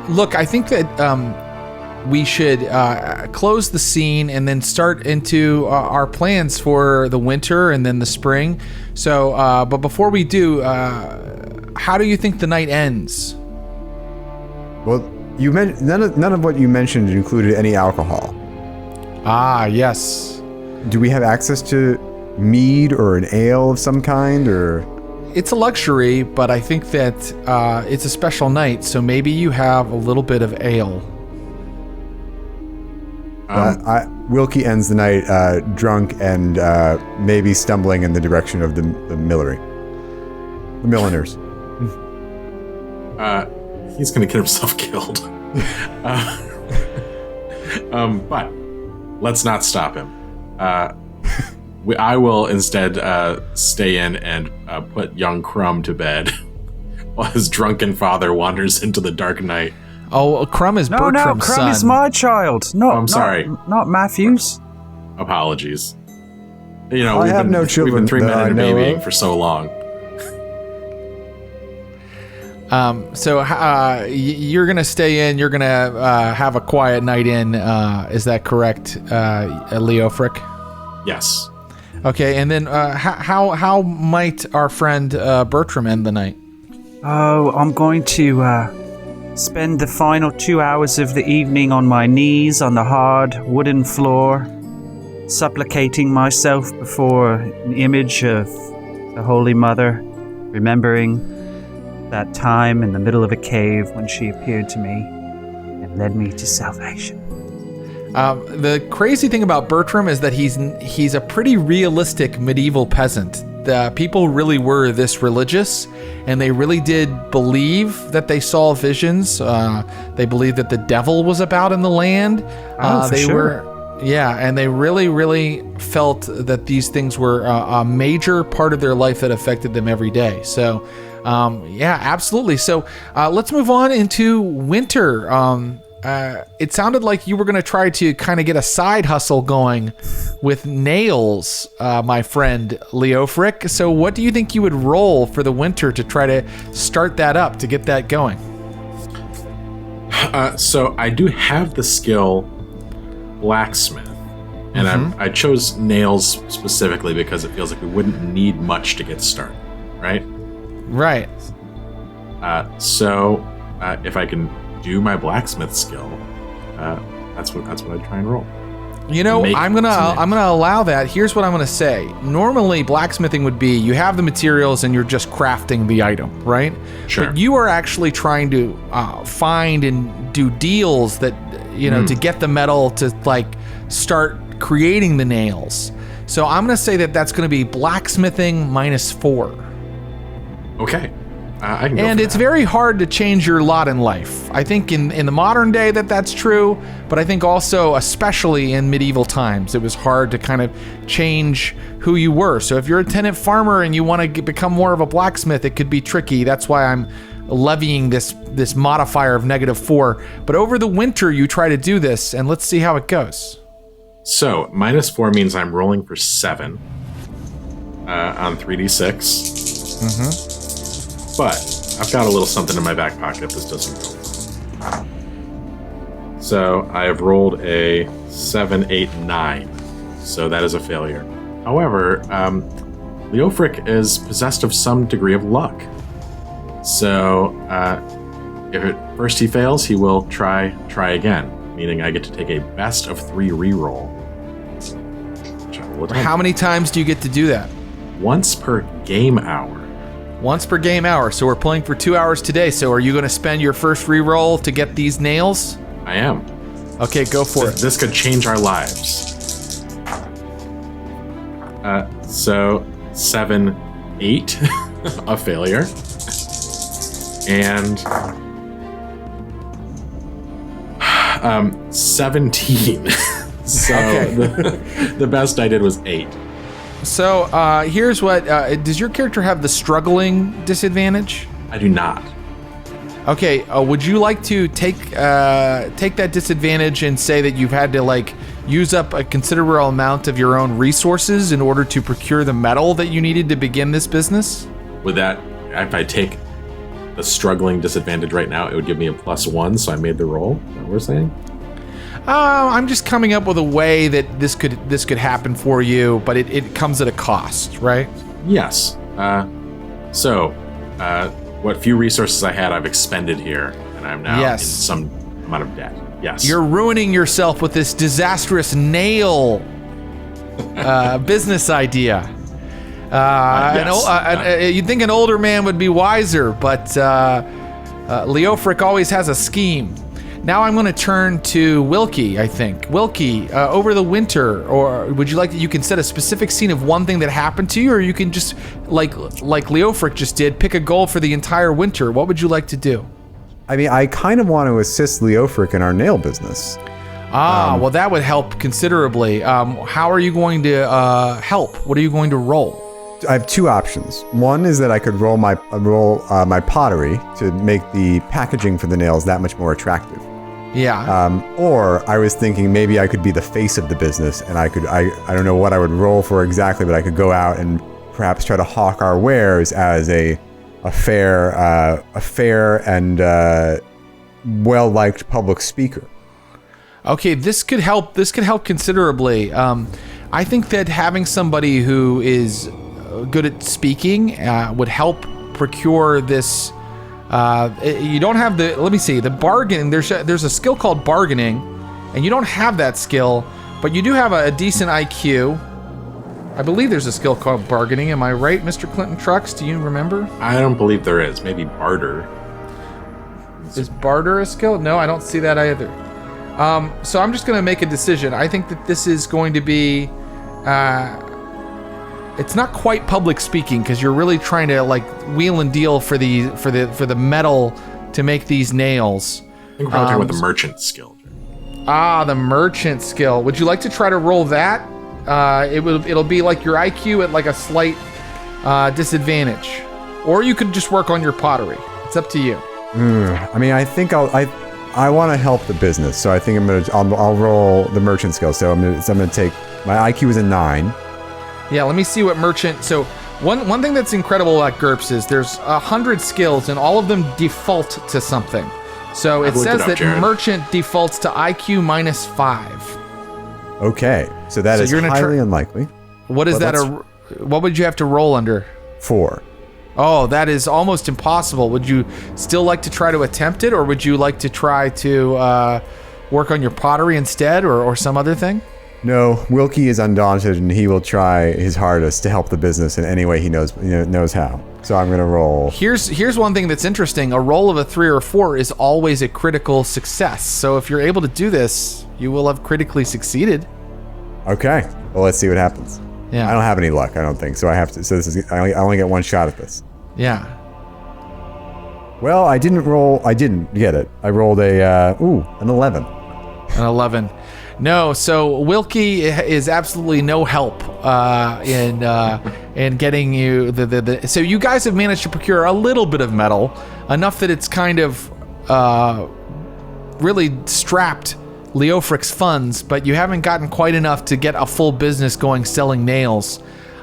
Look, I think that we should close the scene and then start into our plans for the winter and then the spring. So, but before we do, how do you think the night ends? Well, none of what you mentioned included any alcohol. Ah, yes. Do we have access to mead or an ale of some kind, or? It's a luxury, but I think that it's a special night, so maybe you have a little bit of ale. Wilkie ends the night drunk and maybe stumbling in the direction of the milliners. He's going to get himself killed. But let's not stop him. I will instead stay in and put young Crumb to bed while his drunken father wanders into the dark night. Oh, Crumb is Bertram's son. Crumb is my child. I'm sorry. Not Matthew's. Apologies. I have no children. We've been 3 men and a baby for so long. So you're gonna stay in. You're gonna have a quiet night in. Is that correct, Leofric? Yes. Okay, and then how might our friend Bertram end the night? Oh, I'm going to spend the final 2 hours of the evening on my knees on the hard wooden floor, supplicating myself before an image of the Holy Mother, remembering that time in the middle of a cave when she appeared to me and led me to salvation. The crazy thing about Bertram is that he's a pretty realistic medieval peasant. The people really were this religious, and they really did believe that they saw visions. They believed that the devil was about in the land. And they really, really felt that these things were a major part of their life that affected them every day. So, absolutely. So let's move on into winter. It sounded like you were going to try to kind of get a side hustle going with nails, my friend Leofric. So what do you think you would roll for the winter to try to start that up, to get that going? So I do have the skill blacksmith, and I chose nails specifically because it feels like we wouldn't need much to get started, right? Right. So if I can do my blacksmith skill, that's what I try and roll. You know, I'm gonna allow that. Here's what I'm gonna say. Normally, blacksmithing would be you have the materials and you're just crafting the item, right? Sure. But you are actually trying to find and do deals that, you know, to get the metal to like start creating the nails. So I'm gonna say that that's gonna be blacksmithing -4. Okay. I can go and for it's that. very hard to change your lot in life. I think in the modern day that's true, but I think also, especially in medieval times, it was hard to kind of change who you were. So if you're a tenant farmer and you want to become more of a blacksmith, it could be tricky. That's why I'm levying this modifier of -4. But over the winter, you try to do this, and let's see how it goes. So -4 means I'm rolling for 7 on 3d6. But I've got a little something in my back pocket if this doesn't go well. So I have rolled a 7, 8, 9. So that is a failure. However, Leofric is possessed of some degree of luck. So if first he fails, he will try again, meaning I get to take a best of 3 reroll. How many times do you get to do that? Once per game hour. Once per game hour. So we're playing for 2 hours today. So are you going to spend your first reroll to get these nails? I am. Okay, go for it. This could change our lives. So 7, 8, a failure. And 17. So the best I did was 8. So here's what, does your character have the struggling disadvantage? I do not. Okay, would you like to take that disadvantage and say that you've had to like use up a considerable amount of your own resources in order to procure the metal that you needed to begin this business? Would that, if I take the struggling disadvantage right now, it would give me a +1, so I made the roll? Is that what we're saying? I'm just coming up with a way that this could happen for you, but it comes at a cost, right? Yes. What few resources I had, I've expended here, and I'm now in some amount of debt. Yes. You're ruining yourself with this disastrous nail business idea. You'd think an older man would be wiser, but Leofric always has a scheme. Now I'm going to turn to Wilkie, I think. Wilkie, over the winter, or would you like you can set a specific scene of one thing that happened to you, or you can just, like Leofric just did, pick a goal for the entire winter. What would you like to do? I mean, I kind of want to assist Leofric in our nail business. Well, that would help considerably. How are you going to help? What are you going to roll? I have 2 options. One is that I could roll my pottery to make the packaging for the nails that much more attractive. Yeah. Or I was thinking maybe I could be the face of the business, and I don't know what I would roll for exactly, but I could go out and perhaps try to hawk our wares as a fair and well-liked public speaker. Okay, this could help. This could help considerably. I think that having somebody who is good at speaking would help procure this. You don't have the. Let me see. The bargaining. There's a skill called bargaining, and you don't have that skill. but you do have a decent IQ. I believe there's a skill called bargaining. Am I right, Mr. Clinton Trucks? Do you remember? I don't believe there is. Maybe barter. Is barter a skill? No, I don't see that either. So I'm just going to make a decision. I think that this is going to be... it's not quite public speaking because you're really trying to like wheel and deal for the metal to make these nails. I think we're probably talking about the merchant skill. The merchant skill. Would you like to try to roll that? It'll be like your IQ at like a slight disadvantage, or you could just work on your pottery. It's up to you. I mean, I think I want to help the business, so I think I'll roll the merchant skill. So I'm gonna take my IQ is a 9. Yeah, let me see what merchant. So one thing that's incredible about GURPS is there's 100 skills and all of them default to something. So it says that merchant defaults to IQ -5. Okay, so that is highly unlikely. What is that? What would you have to roll under? 4. Oh, that is almost impossible. Would you still like to try to attempt it, or would you like to try to work on your pottery instead, or some other thing? No, Wilkie is undaunted, and he will try his hardest to help the business in any way he knows how. So I'm going to roll. Here's one thing that's interesting. A roll of a 3 or 4 is always a critical success. So if you're able to do this, you will have critically succeeded. Okay. Well, let's see what happens. Yeah. I don't have any luck, I don't think. So I have to. So this is. I only get one shot at this. Yeah. Well, I didn't get it. I rolled an 11. An 11. No, so Wilkie is absolutely no help in getting you the. So you guys have managed to procure a little bit of metal, enough that it's kind of really strapped Leofric's funds, but you haven't gotten quite enough to get a full business going selling nails.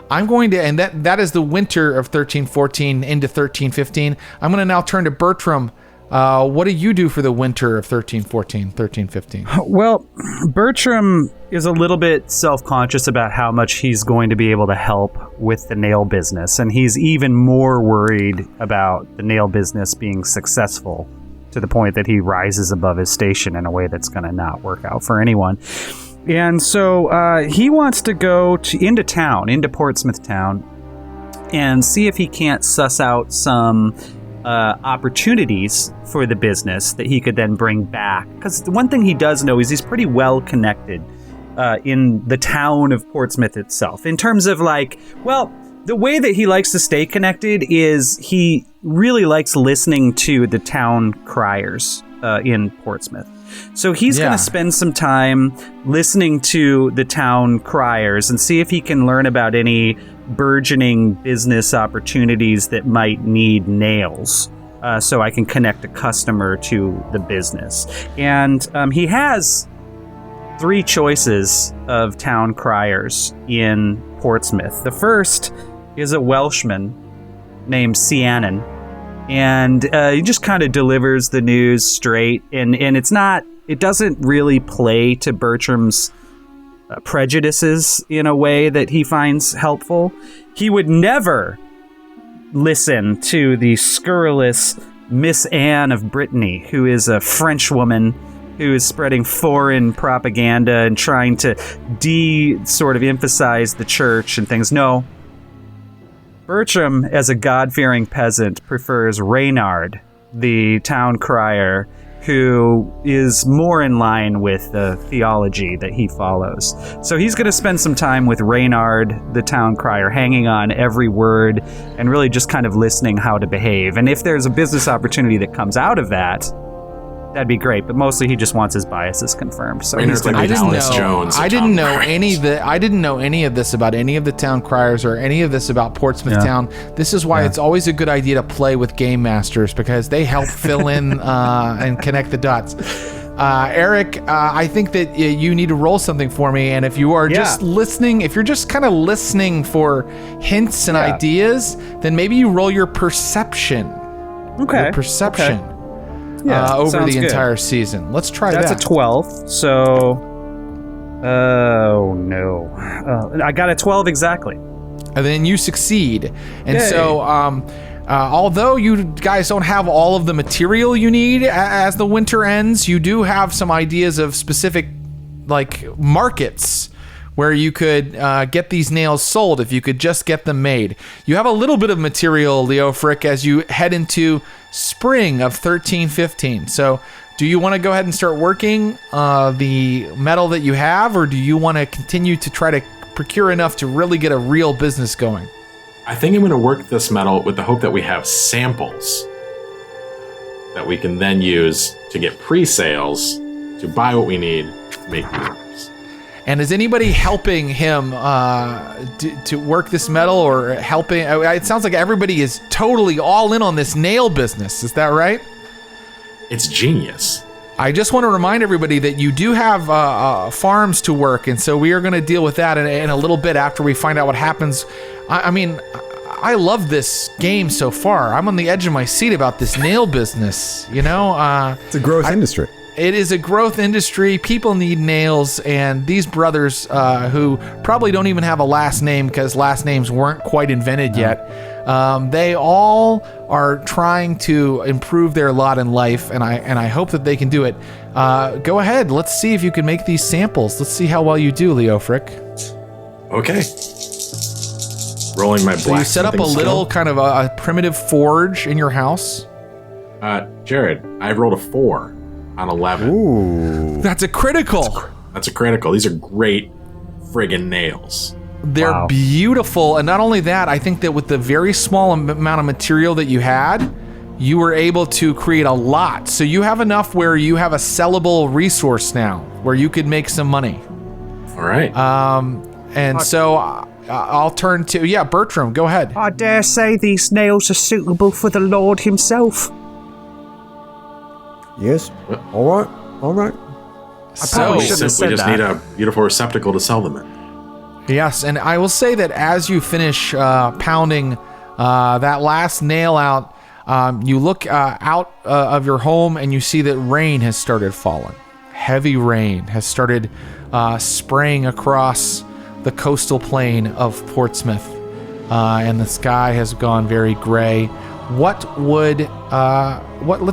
I'm going to, and that is the winter of 13-14 into 13-15. I'm going to now turn to Bertram. What do you do for the winter of 13-14, 13-15? Well, Bertram is a little bit self-conscious about how much he's going to be able to help with the nail business, and he's even more worried about the nail business being successful to the point that he rises above his station in a way that's going to not work out for anyone. And so he wants to go into Portsmouth town, and see if he can't suss out some opportunities for the business that he could then bring back. Because the one thing he does know is he's pretty well connected in the town of Portsmouth itself. In terms of the way that he likes to stay connected is he really likes listening to the town criers in Portsmouth. So he's going to spend some time listening to the town criers and see if he can learn about any burgeoning business opportunities that might need nails, so I can connect a customer to the business. And he has 3 choices of town criers in Portsmouth. The first is a Welshman named Cianan, and he just kind of delivers the news straight, and it doesn't really play to Bertram's prejudices in a way that he finds helpful. He would never listen to the scurrilous Miss Anne of Brittany, who is a French woman who is spreading foreign propaganda and trying to sort of emphasize the church and things. No. Bertram, as a God-fearing peasant, prefers Reynard, the town crier, who is more in line with the theology that he follows. So he's going to spend some time with Reynard, the town crier, hanging on every word and really just kind of listening how to behave. And if there's a business opportunity that comes out of that, that'd be great. But mostly he just wants his biases confirmed. So Reynard's like Alice Jones. I didn't know any of this about any of the town criers or any of this about Portsmouth Town. This is why it's always a good idea to play with game masters, because they help fill in and connect the dots. Erik, I think that you need to roll something for me, and if you are just listening, if you're just kind of listening for hints and ideas, then maybe you roll your perception. Okay. Your perception. Okay. Over the entire season. Let's try that. That's a 12. So, oh no, I got a 12 exactly. And then you succeed. And so, although you guys don't have all of the material you need as the winter ends, you do have some ideas of specific like markets where you could get these nails sold if you could just get them made. You have a little bit of material, Leofric, as you head into spring of 1315. So do you want to go ahead and start working the metal that you have, or do you want to continue to try to procure enough to really get a real business going? I think I'm going to work this metal with the hope that we have samples that we can then use to get pre-sales to buy what we need to make GURPS. And is anybody helping him to work this metal, or helping? It sounds like everybody is totally all in on this nail business. Is that right? It's genius. I just want to remind everybody that you do have farms to work, and so we are going to deal with that in a little bit after we find out what happens. I mean, I love this game so far. I'm on the edge of my seat about this nail business, you know? It's a growth industry. It is a growth industry. People need nails, and these brothers who probably don't even have a last name because last names weren't quite invented yet, they all are trying to improve their lot in life, and I hope that they can do it. Go ahead. Let's see if you can make these samples. Let's see how well you do, Leofric. Okay. Rolling my black. So you set up a little kind of a primitive forge in your house. Jared, I rolled a 4 on 11. Ooh. That's a critical. That's a critical. These are great friggin' nails. They're beautiful. And not only that, I think that with the very small amount of material that you had, you were able to create a lot. So you have enough where you have a sellable resource now where you could make some money. All right. And so I'll turn to, Bertram, go ahead. I dare say these nails are suitable for the Lord himself. Yes. All right. So we just need a beautiful receptacle to sell them in. Yes, and I will say that as you finish pounding that last nail out, you look out of your home and you see that rain has started falling. Heavy rain has started spraying across the coastal plain of Portsmouth, and the sky has gone very gray. Let's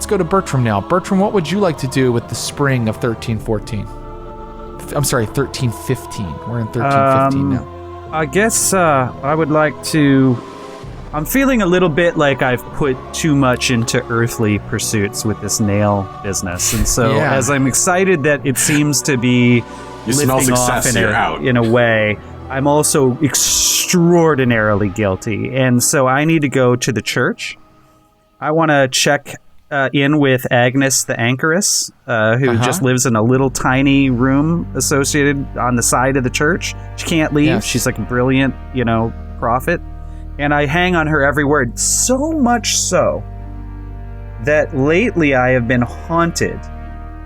go to Bertram now. Bertram, what would you like to do with the spring of 1314? I'm sorry, 1315. We're in 1315 now. I guess I would like to... I'm feeling a little bit like I've put too much into earthly pursuits with this nail business. And so as I'm excited that it seems to be lifting off in a way, I'm also extraordinarily guilty. And so I need to go to the church. I want to check in with Agnes the Anchoress, who just lives in a little tiny room associated on the side of the church. She can't leave. Yes. She's like a brilliant, prophet. And I hang on her every word, so much so that lately I have been haunted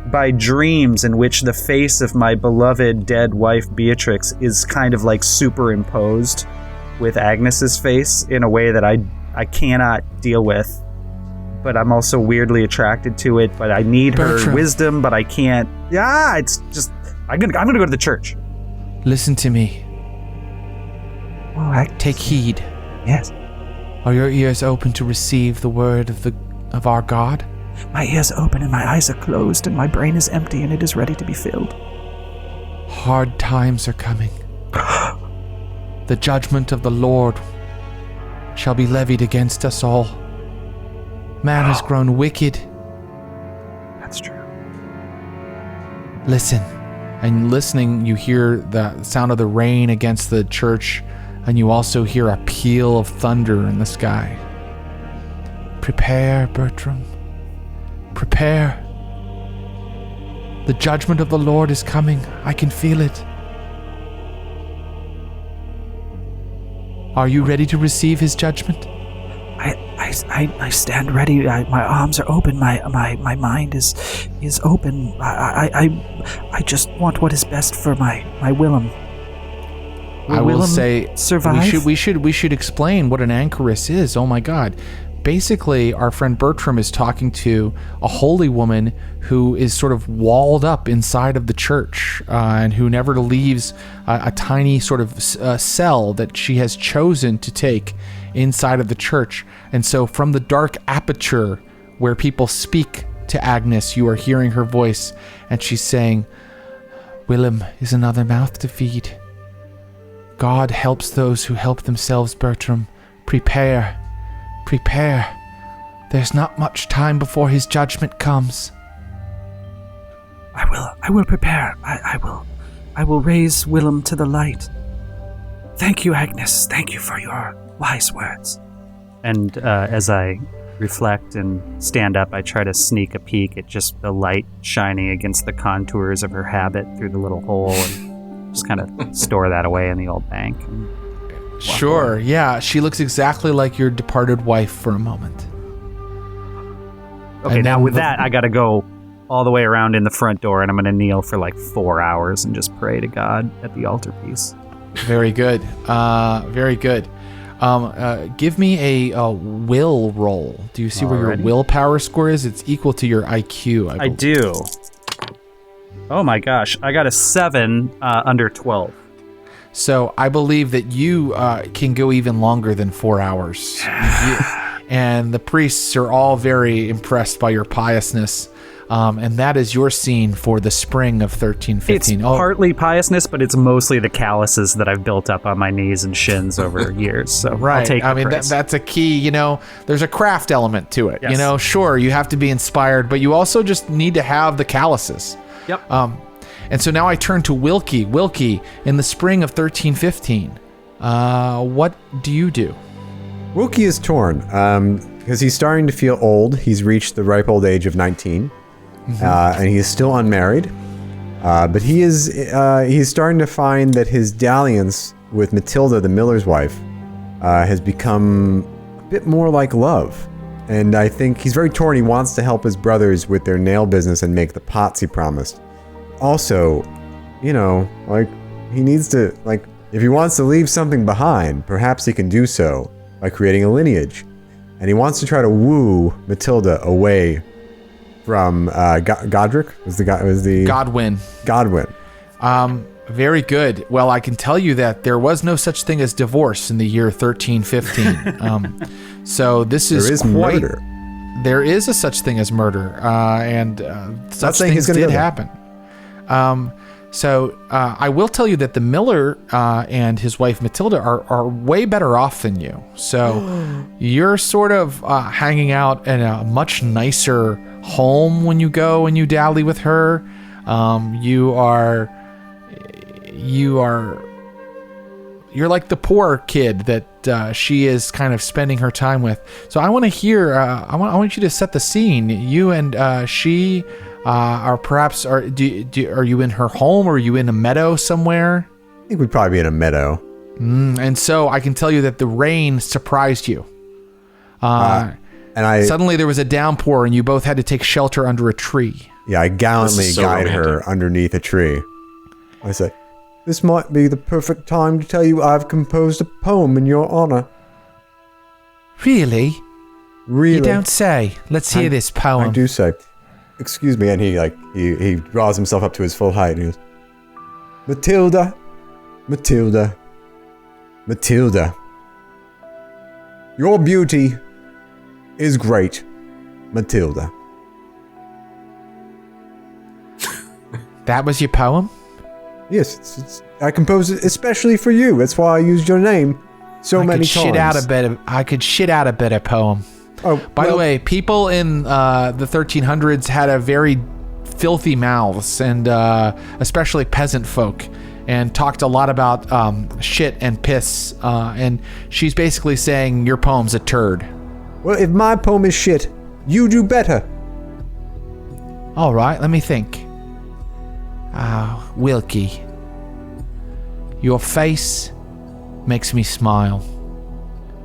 by dreams in which the face of my beloved dead wife Beatrix is kind of like superimposed with Agnes's face in a way that I cannot deal with. But I'm also weirdly attracted to it. But I need her wisdom, but I can't. Yeah, it's just I'm gonna go to the church. Listen to me. Oh, take heed. Yes. Are your ears open to receive the word of our God? My ears are open and my eyes are closed and my brain is empty and it is ready to be filled. Hard times are coming. The judgment of the Lord shall be levied against us all. Man has grown wicked. That's true. Listen. And listening, you hear the sound of the rain against the church, and you also hear a peal of thunder in the sky. Prepare, Bertram. Prepare. The judgment of the Lord is coming. I can feel it. Are you ready to receive his judgment? I stand ready. My arms are open. My mind is open. I just want what is best for my Willem. I will say survive? we should explain what an anchoress is. Oh my God. Basically, our friend Bertram is talking to a holy woman who is sort of walled up inside of the church and who never leaves a tiny sort of cell that she has chosen to take inside of the church. And so from the dark aperture where people speak to Agnes, you are hearing her voice, and she's saying, Willem is another mouth to feed. God helps those who help themselves, Bertram. Prepare. Prepare. There's not much time before his judgment comes. I will prepare. I will raise Willem to the light. Thank you, Agnes. Thank you for your wise words. And as I reflect and stand up, I try to sneak a peek at just the light shining against the contours of her habit through the little hole, and just kind of store that away in the old bank. Sure, yeah. She looks exactly like your departed wife for a moment. Okay, now with that, I gotta go all the way around in the front door, and I'm gonna kneel for like 4 hours and just pray to God at the altarpiece. Very good. Very good. Give me a will roll. Do you see where your willpower score is? It's equal to your IQ. I do. Oh my gosh, I got a 7 under 12. So I believe that you can go even longer than 4 hours. And the priests are all very impressed by your piousness. And that is your scene for the spring of 1315. It's partly piousness, but it's mostly the calluses that I've built up on my knees and shins over years. So right. I'll take the praise. That's a key, there's a craft element to it. Yes. Sure, you have to be inspired, but you also just need to have the calluses. Yep. And so now I turn to Wilkie. Wilkie, in the spring of 1315, what do you do? Wilkie is torn because he's starting to feel old. He's reached the ripe old age of 19. And he is still unmarried, but he's starting to find that his dalliance with Matilda, the miller's wife, has become a bit more like love. And I think he's very torn. He wants to help his brothers with their nail business and make the pots he promised. Also, he needs to, if he wants to leave something behind, perhaps he can do so by creating a lineage. And he wants to try to woo Matilda away from Godric. Godwin. Very good. Well, I can tell you that there was no such thing as divorce in the year 1315. So this is murder. There is a such thing as murder, and such things did happen. So I will tell you that the miller and his wife Matilda are way better off than you. So you're sort of hanging out in a much nicer home when you go and you dally with her. You're like the poor kid that she is kind of spending her time with. So I want to hear. I want you to set the scene. You and she. Are you in her home, or are you in a meadow somewhere? I think we'd probably be in a meadow. And so I can tell you that the rain surprised you. Suddenly there was a downpour, and you both had to take shelter under a tree. Yeah, I gallantly guide her underneath a tree. I say, "This might be the perfect time to tell you I've composed a poem in your honor." Really? Really? You don't say. Let's hear this poem. I do say. Excuse me, and he draws himself up to his full height and he goes, Matilda, Matilda, Matilda, your beauty is great, Matilda. That was your poem? Yes, I composed it especially for you. That's why I used your name so many times. I could shit out a better poem. By the way, people in the 1300s had a very filthy mouths, and especially peasant folk, and talked a lot about shit and piss. And she's basically saying your poem's a turd. Well, if my poem is shit, you do better. All right, let me think. Wilkie, your face makes me smile.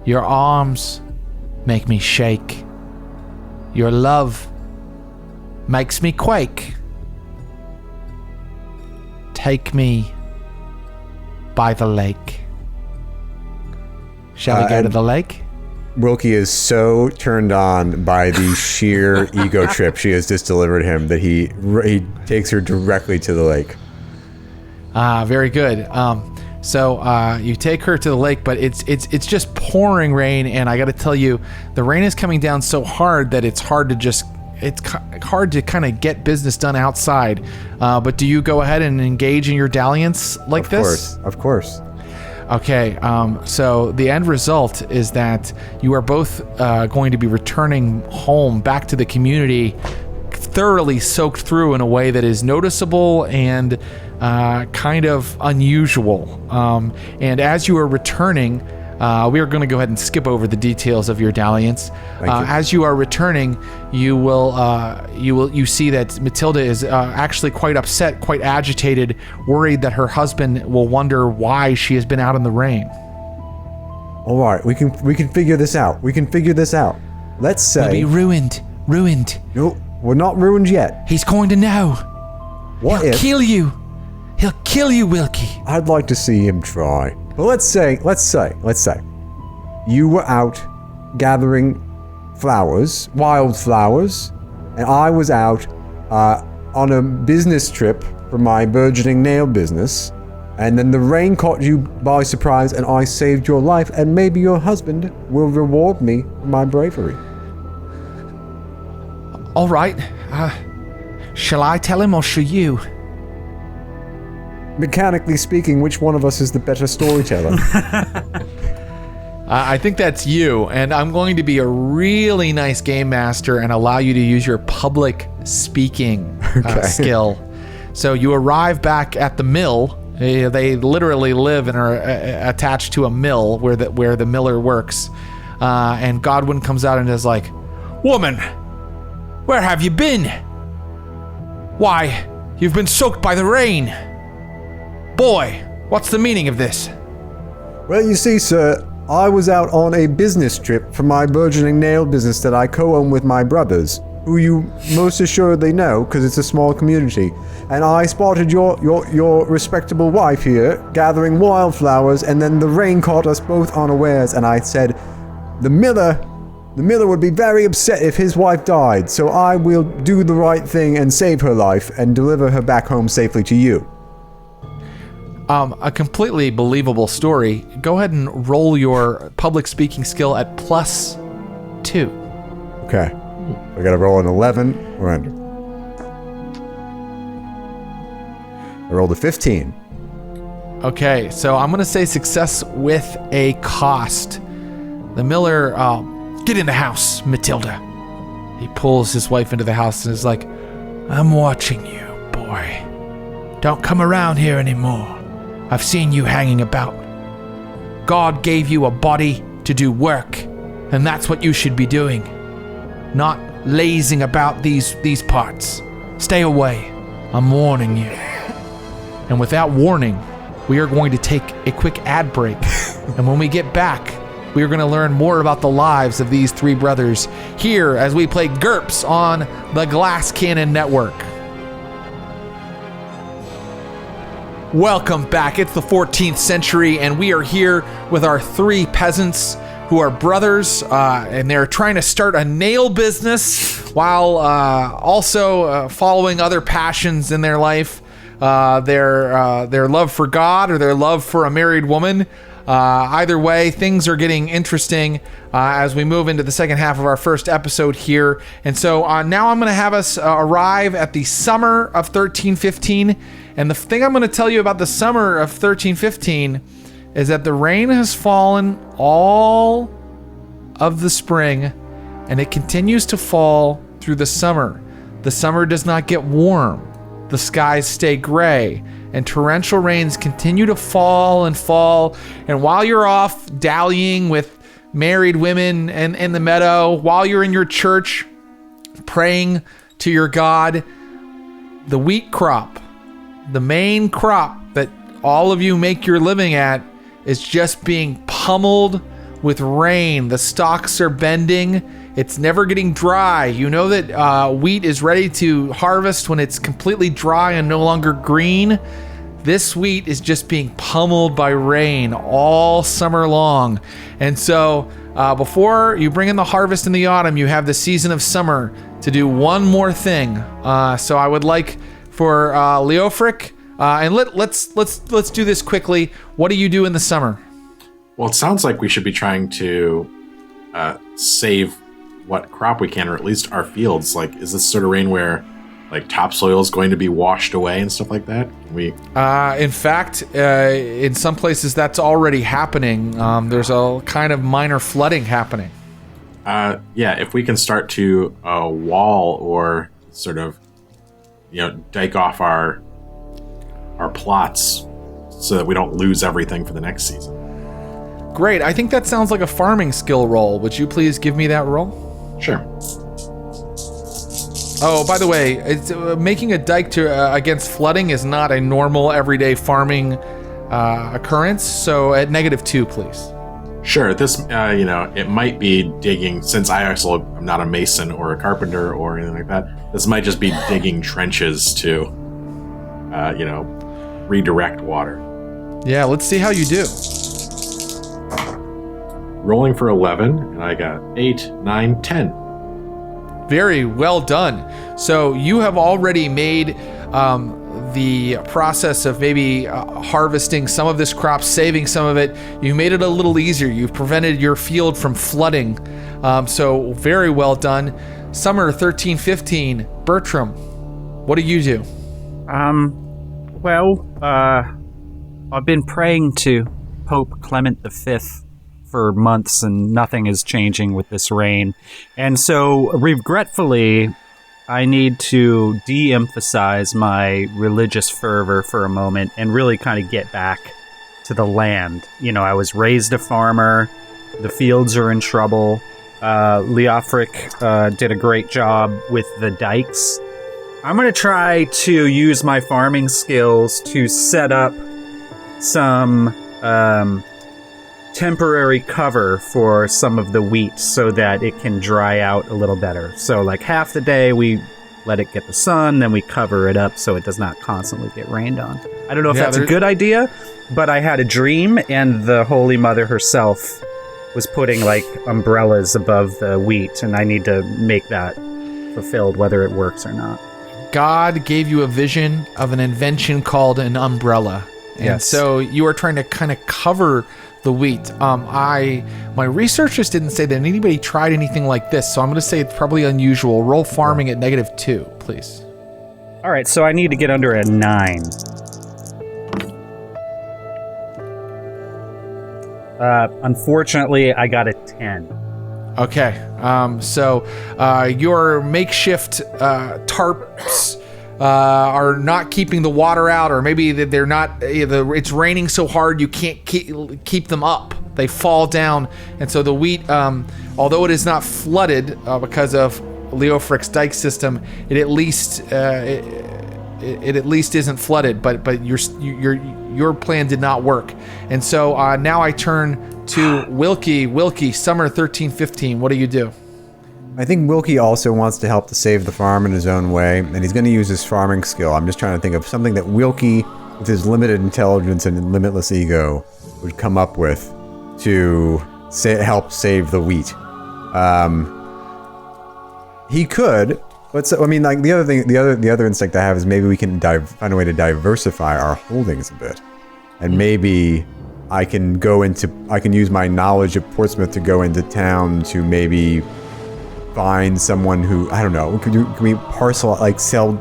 Your arms make me shake. Your love makes me quake. Take me by the lake. Shall we go to the lake? Wilkie is so turned on by the sheer ego trip she has just delivered him that he takes her directly to the lake. Very good. So you take her to the lake, but it's just pouring rain, and I got to tell you, the rain is coming down so hard that it's hard to just it's hard to kind of get business done outside. But do you go ahead and engage in your dalliance like this? Of course. Okay, so the end result is that you are both going to be returning home back to the community thoroughly soaked through in a way that is noticeable and kind of unusual. And as you are returning, we are going to go ahead and skip over the details of your dalliance. As you are returning, you see that Matilda is actually quite upset, quite agitated, worried that her husband will wonder why she has been out in the rain. All right, we can figure this out. Let's say we'll be ruined. No, we're not ruined yet. He's going to know. He'll kill you. He'll kill you, Wilkie. I'd like to see him try. Well, let's say, you were out gathering flowers, wild flowers, and I was out on a business trip for my burgeoning nail business, and then the rain caught you by surprise, and I saved your life, and maybe your husband will reward me for my bravery. All right. Shall I tell him or shall you? Mechanically speaking, which one of us is the better storyteller? I think that's you, and I'm going to be a really nice game master and allow you to use your public speaking skill. So you arrive back at the mill. They literally live and are attached to a mill where the miller works. And Godwin comes out and is like, "Woman, where have you been? Why, you've been soaked by the rain. Boy, what's the meaning of this?" Well, you see, sir, I was out on a business trip for my burgeoning nail business that I co-own with my brothers, who you most assuredly know because it's a small community. And I spotted your respectable wife here gathering wildflowers, and then the rain caught us both unawares. And I said, the miller would be very upset if his wife died, so I will do the right thing and save her life and deliver her back home safely to you. A completely believable story. Go ahead and roll your public speaking skill at +2. Okay. I gotta roll an 11 or under. I rolled a 15. Okay, so I'm gonna say success with a cost. The miller, get in the house, Matilda. He pulls his wife into the house and is like, "I'm watching you, boy. Don't come around here anymore. I've seen you hanging about. God gave you a body to do work, and that's what you should be doing. Not lazing about these parts. Stay away. I'm warning you." And without warning, we are going to take a quick ad break. And when we get back, we are going to learn more about the lives of these three brothers here as we play GURPS on the Glass Cannon Network. Welcome back. It's the 14th century, and we are here with our three peasants who are brothers, and they're trying to start a nail business while also following other passions in their life, their love for God or their love for a married woman. Either way, things are getting interesting as we move into the second half of our first episode here. And so now I'm going to have us arrive at the summer of 1315. And the thing I'm going to tell you about the summer of 1315 is that the rain has fallen all of the spring, and it continues to fall through the summer. The summer does not get warm. The skies stay gray, and torrential rains continue to fall and fall. And while you're off dallying with married women and in the meadow, while you're in your church praying to your God, the wheat crop, the main crop that all of you make your living at, is just being pummeled with rain. The stalks are bending. It's never getting dry. You know that wheat is ready to harvest when it's completely dry and no longer green. This wheat is just being pummeled by rain all summer long. And so before you bring in the harvest in the autumn, you have the season of summer to do one more thing. So I would like for Leofric, and let's do this quickly. What do you do in the summer? Well, it sounds like we should be trying to save what crop we can, or at least our fields. Like, is this sort of rain where like topsoil is going to be washed away and stuff like that? Can we? In fact, in some places that's already happening. There's a kind of minor flooding happening. Yeah, if we can start to wall or sort of, dike off our plots so that we don't lose everything for the next season. Great. I think that sounds like a farming skill roll. Would you please give me that roll? Sure. Oh, by the way, making a dike against flooding is not a normal everyday farming occurrence. So at -2, please. Sure. This, it might be digging, since I also am not a mason or a carpenter or anything like that. This might just be digging trenches to, redirect water. Yeah, let's see how you do. Rolling for 11, and I got 8, 9, 10. Very well done. So you have already made the process of maybe harvesting some of this crop, saving some of it. You made it a little easier. You've prevented your field from flooding. So very well done. Summer 13-15, Bertram, what do you do? I've been praying to Pope Clement V for months, and nothing is changing with this rain. And so, regretfully, I need to de-emphasize my religious fervor for a moment and really kind of get back to the land. I was raised a farmer. The fields are in trouble. Leofric did a great job with the dikes. I'm going to try to use my farming skills to set up some temporary cover for some of the wheat so that it can dry out a little better. So like half the day we let it get the sun, then we cover it up so it does not constantly get rained on. I don't know if that's a good idea, but I had a dream and the Holy Mother herself was putting like umbrellas above the wheat, and I need to make that fulfilled whether it works or not. God gave you a vision of an invention called an umbrella. And so you are trying to kind of cover the wheat. My researchers didn't say that anybody tried anything like this, so I'm going to say it's probably unusual. Roll farming at -2, please. All right, so I need to get under a 9. Unfortunately, I got a 10. Okay, so your makeshift tarps are not keeping the water out, or maybe they're not. It's raining so hard you can't keep them up. They fall down, and so the wheat, although it is not flooded because of Leofric's dike system, it at least isn't flooded. But your plan did not work, and so now I turn to Wilkie. Wilkie, summer 13-15. What do you do? I think Wilkie also wants to help to save the farm in his own way, and he's going to use his farming skill. I'm just trying to think of something that Wilkie, with his limited intelligence and limitless ego, would come up with to help save the wheat. He could. The other instinct I have is maybe we can find a way to diversify our holdings a bit, and maybe I can use my knowledge of Portsmouth to go into town to maybe find someone who, I don't know, can we parcel, like sell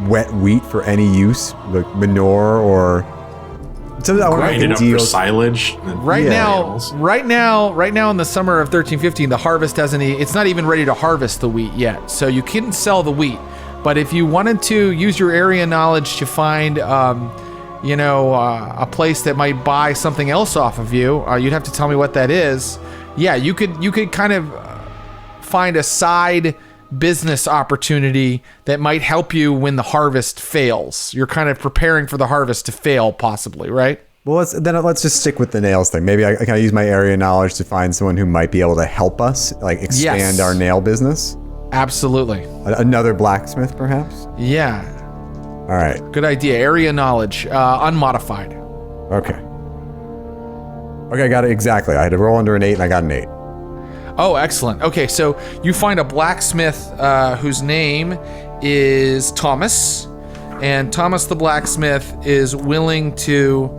wet wheat for any use, like manure or something? I want to make a deal. For silage. Right now in the summer of 13-15, the harvest it's not even ready to harvest the wheat yet. So you couldn't sell the wheat. But if you wanted to use your area knowledge to find, a place that might buy something else off of you, you'd have to tell me what that is. Yeah, you could kind of find a side business opportunity that might help you when the harvest fails. You're kind of preparing for the harvest to fail, possibly, right? Well, let's just stick with the nails thing. Maybe I can use my area knowledge to find someone who might be able to help us, like expand our nail business. Absolutely. Another blacksmith, perhaps? Yeah. All right. Good idea. Area knowledge, unmodified. Okay, I got it exactly. I had to roll under an 8, and I got an 8. Oh, excellent. Okay, so you find a blacksmith whose name is Thomas, and Thomas the blacksmith is willing to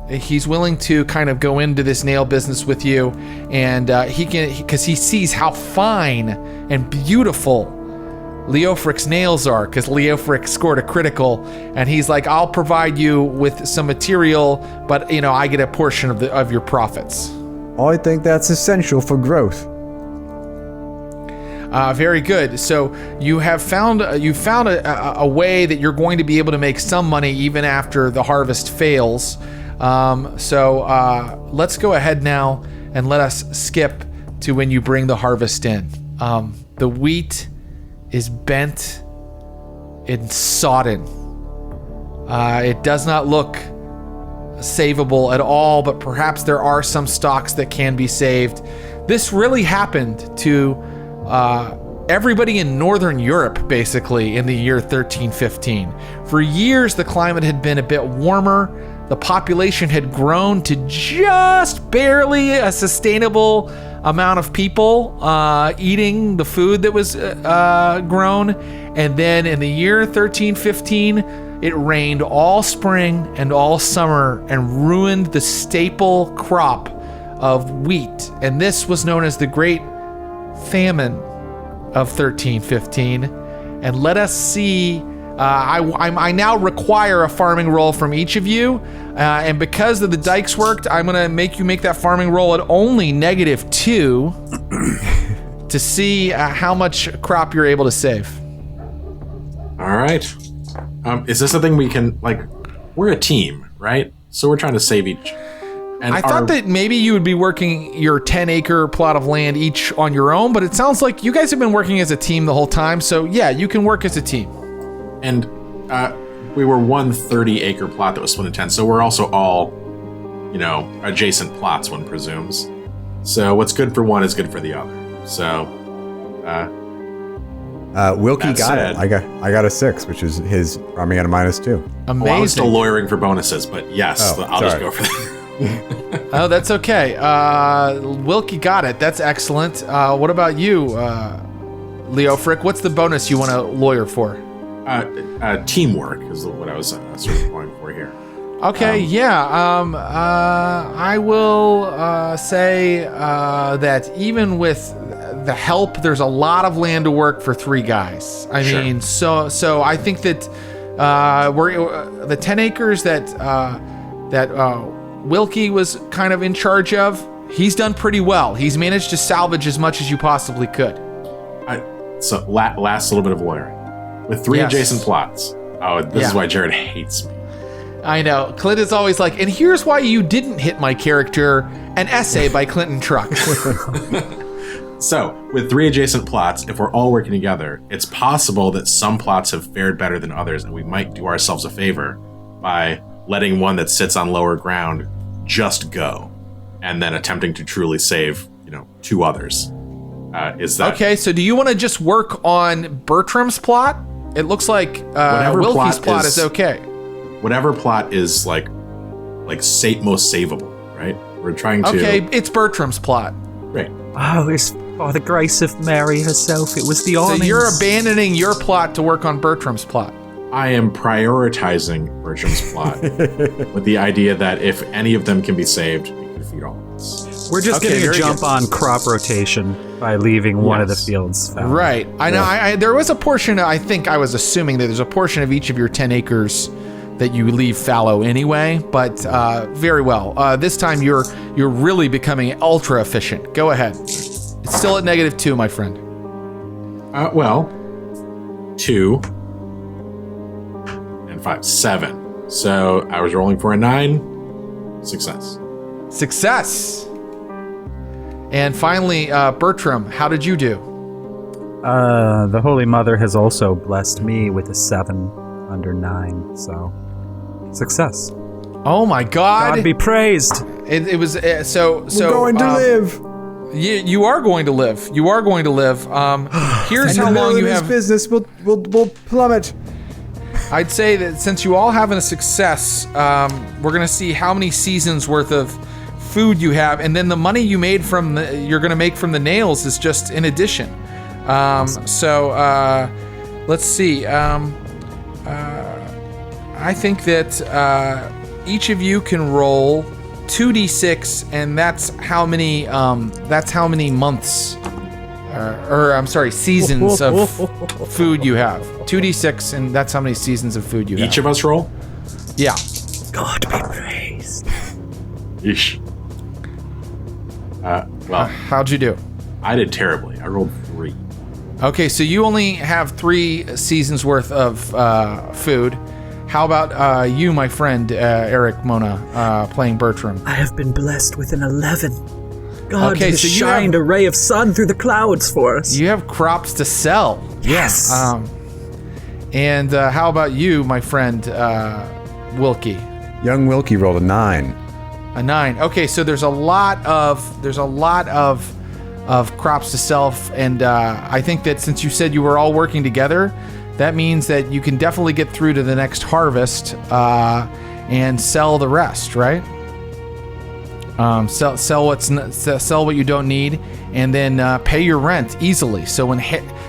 he's willing to kind of go into this nail business with you, and because he sees how fine and beautiful Leofric's nails are, because Leofric scored a critical, and he's like, I'll provide you with some material, but I get a portion of your profits. I think that's essential for growth. Very good. So you found a way that you're going to be able to make some money even after the harvest fails. So let's go ahead now and let us skip to when you bring the harvest in. The wheat is bent and sodden. It does not look savable at all, but perhaps there are some stocks that can be saved. This really happened to everybody in Northern Europe, basically, in the year 1315. For years, the climate had been a bit warmer. The population had grown to just barely a sustainable amount of people eating the food that was grown. And then in the year 1315, it rained all spring and all summer and ruined the staple crop of wheat. And this was known as the Great Famine of 1315. And let us see, I now require a farming roll from each of you. And because of the dikes worked, I'm going to make you make that farming roll at only -2 to see how much crop you're able to save. All right. Is this a thing we can, we're a team, right? So we're trying to save each. And I thought that maybe you would be working your 10-acre plot of land each on your own, but it sounds like you guys have been working as a team the whole time. So yeah, you can work as a team. And we were one 30-acre plot that was split in 10, so we're also all, adjacent plots, one presumes. So what's good for one is good for the other. So, Wilkie got it. I got a 6, which is his farming at a -2. Amazing. Well, I was still lawyering for bonuses, but yes, I'll just go for that. Oh, that's okay. Wilkie got it. That's excellent. What about you, Leofric? What's the bonus you want to lawyer for? Teamwork is what I was sort of going for here. Okay, I will say that even with the help, there's a lot of land to work for 3 guys. I mean, so I think that we're the 10 acres that Wilkie was kind of in charge of. He's done pretty well. He's managed to salvage as much as you possibly could. So last little bit of lawyering with 3 adjacent plots. Oh, this is why Jared hates me. I know. Clint is always like, and here's why you didn't hit my character, an essay by Clinton Truck. So, with 3 adjacent plots, if we're all working together, it's possible that some plots have fared better than others, and we might do ourselves a favor by letting one that sits on lower ground just go, and then attempting to truly save, 2 others. Is that okay? So, do you want to just work on Bertram's plot? It looks like Wilkie's plot is okay. Whatever plot is most savable, right? We're trying to. Okay, it's Bertram's plot. Great. Oh, it's by the grace of Mary herself. It was the awnings. So you're abandoning your plot to work on Bertram's plot. I am prioritizing Bertram's plot with the idea that if any of them can be saved, we can feed all of us. We're just getting a jump on crop rotation by leaving one of the fields fallow. Right. I know. There was a portion, I think I was assuming that there's a portion of each of your 10 acres that you leave fallow anyway, but very well. This time you're really becoming ultra efficient. Go ahead. It's still at -2, my friend. 2 and 5, 7. So I was rolling for a 9. Success. And finally, Bertram, how did you do? The Holy Mother has also blessed me with a 7 under 9, so success. Oh my God! God be praised. It was so. We're going to live. You are going to live. You are going to live. Here's how long you have. Business will plummet. I'd say that since you all have a success, we're going to see how many seasons worth of food you have, and then the money you made you're going to make from the nails is just in addition. So let's see. I think that each of you can roll 2d6, and that's how many months, seasons of food you have. 2d6, and that's how many seasons of food you have. Each of us roll? Yeah. God be praised. Yeesh. Well, how'd you do? I did terribly. I rolled 3. Okay, so you only have 3 seasons worth of food. How about you, my friend, Erik Mona, playing Bertram? I have been blessed with an 11. God has so you shined a ray of sun through the clouds for us. You have crops to sell. Yes. And how about you, my friend, Wilkie? Young Wilkie rolled a 9. A 9. Okay, so there's a lot of crops to sell, and I think that since you said you were all working together, that means that you can definitely get through to the next harvest and sell the rest, right? Sell what you don't need, and then pay your rent easily. So when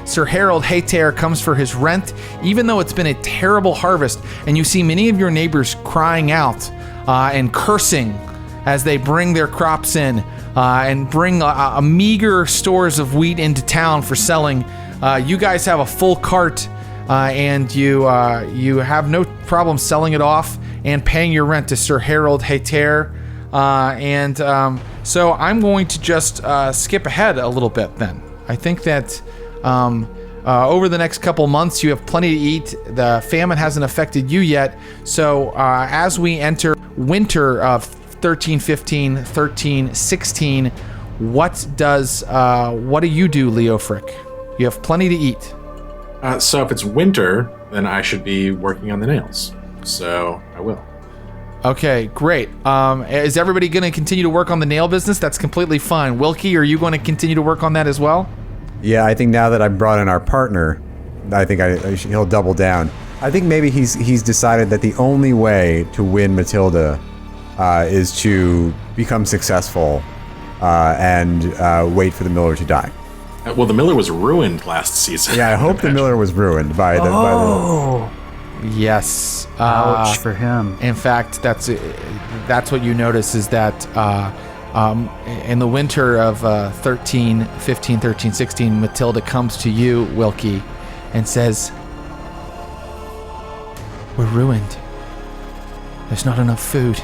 Sir Harold Hayter comes for his rent, even though it's been a terrible harvest, and you see many of your neighbors crying out and cursing as they bring their crops in and bring a meager stores of wheat into town for selling, you guys have a full cart, and you have no problem selling it off and paying your rent to Sir Harold Hayter. So I'm going to just skip ahead a little bit then. I think that over the next couple months you have plenty to eat. The famine hasn't affected you yet. So as we enter winter of 13-15, 13-16, what do you do, Leofric? You have plenty to eat. So if it's winter, then I should be working on the nails. So I will. Okay, great. Is everybody going to continue to work on the nail business? That's completely fine. Wilkie, are you going to continue to work on that as well? Yeah, I think now that I brought in our partner, I think he'll double down. I think maybe he's decided that the only way to win Matilda is to become successful and wait for the miller to die. Well, the miller was ruined last season. Yeah, I hope the miller was ruined by the Yes. Ouch for him. In fact, that's what you notice is that in the winter of 13, 15, 13, 16, Matilda comes to you, Wilkie, and says, "We're ruined. There's not enough food.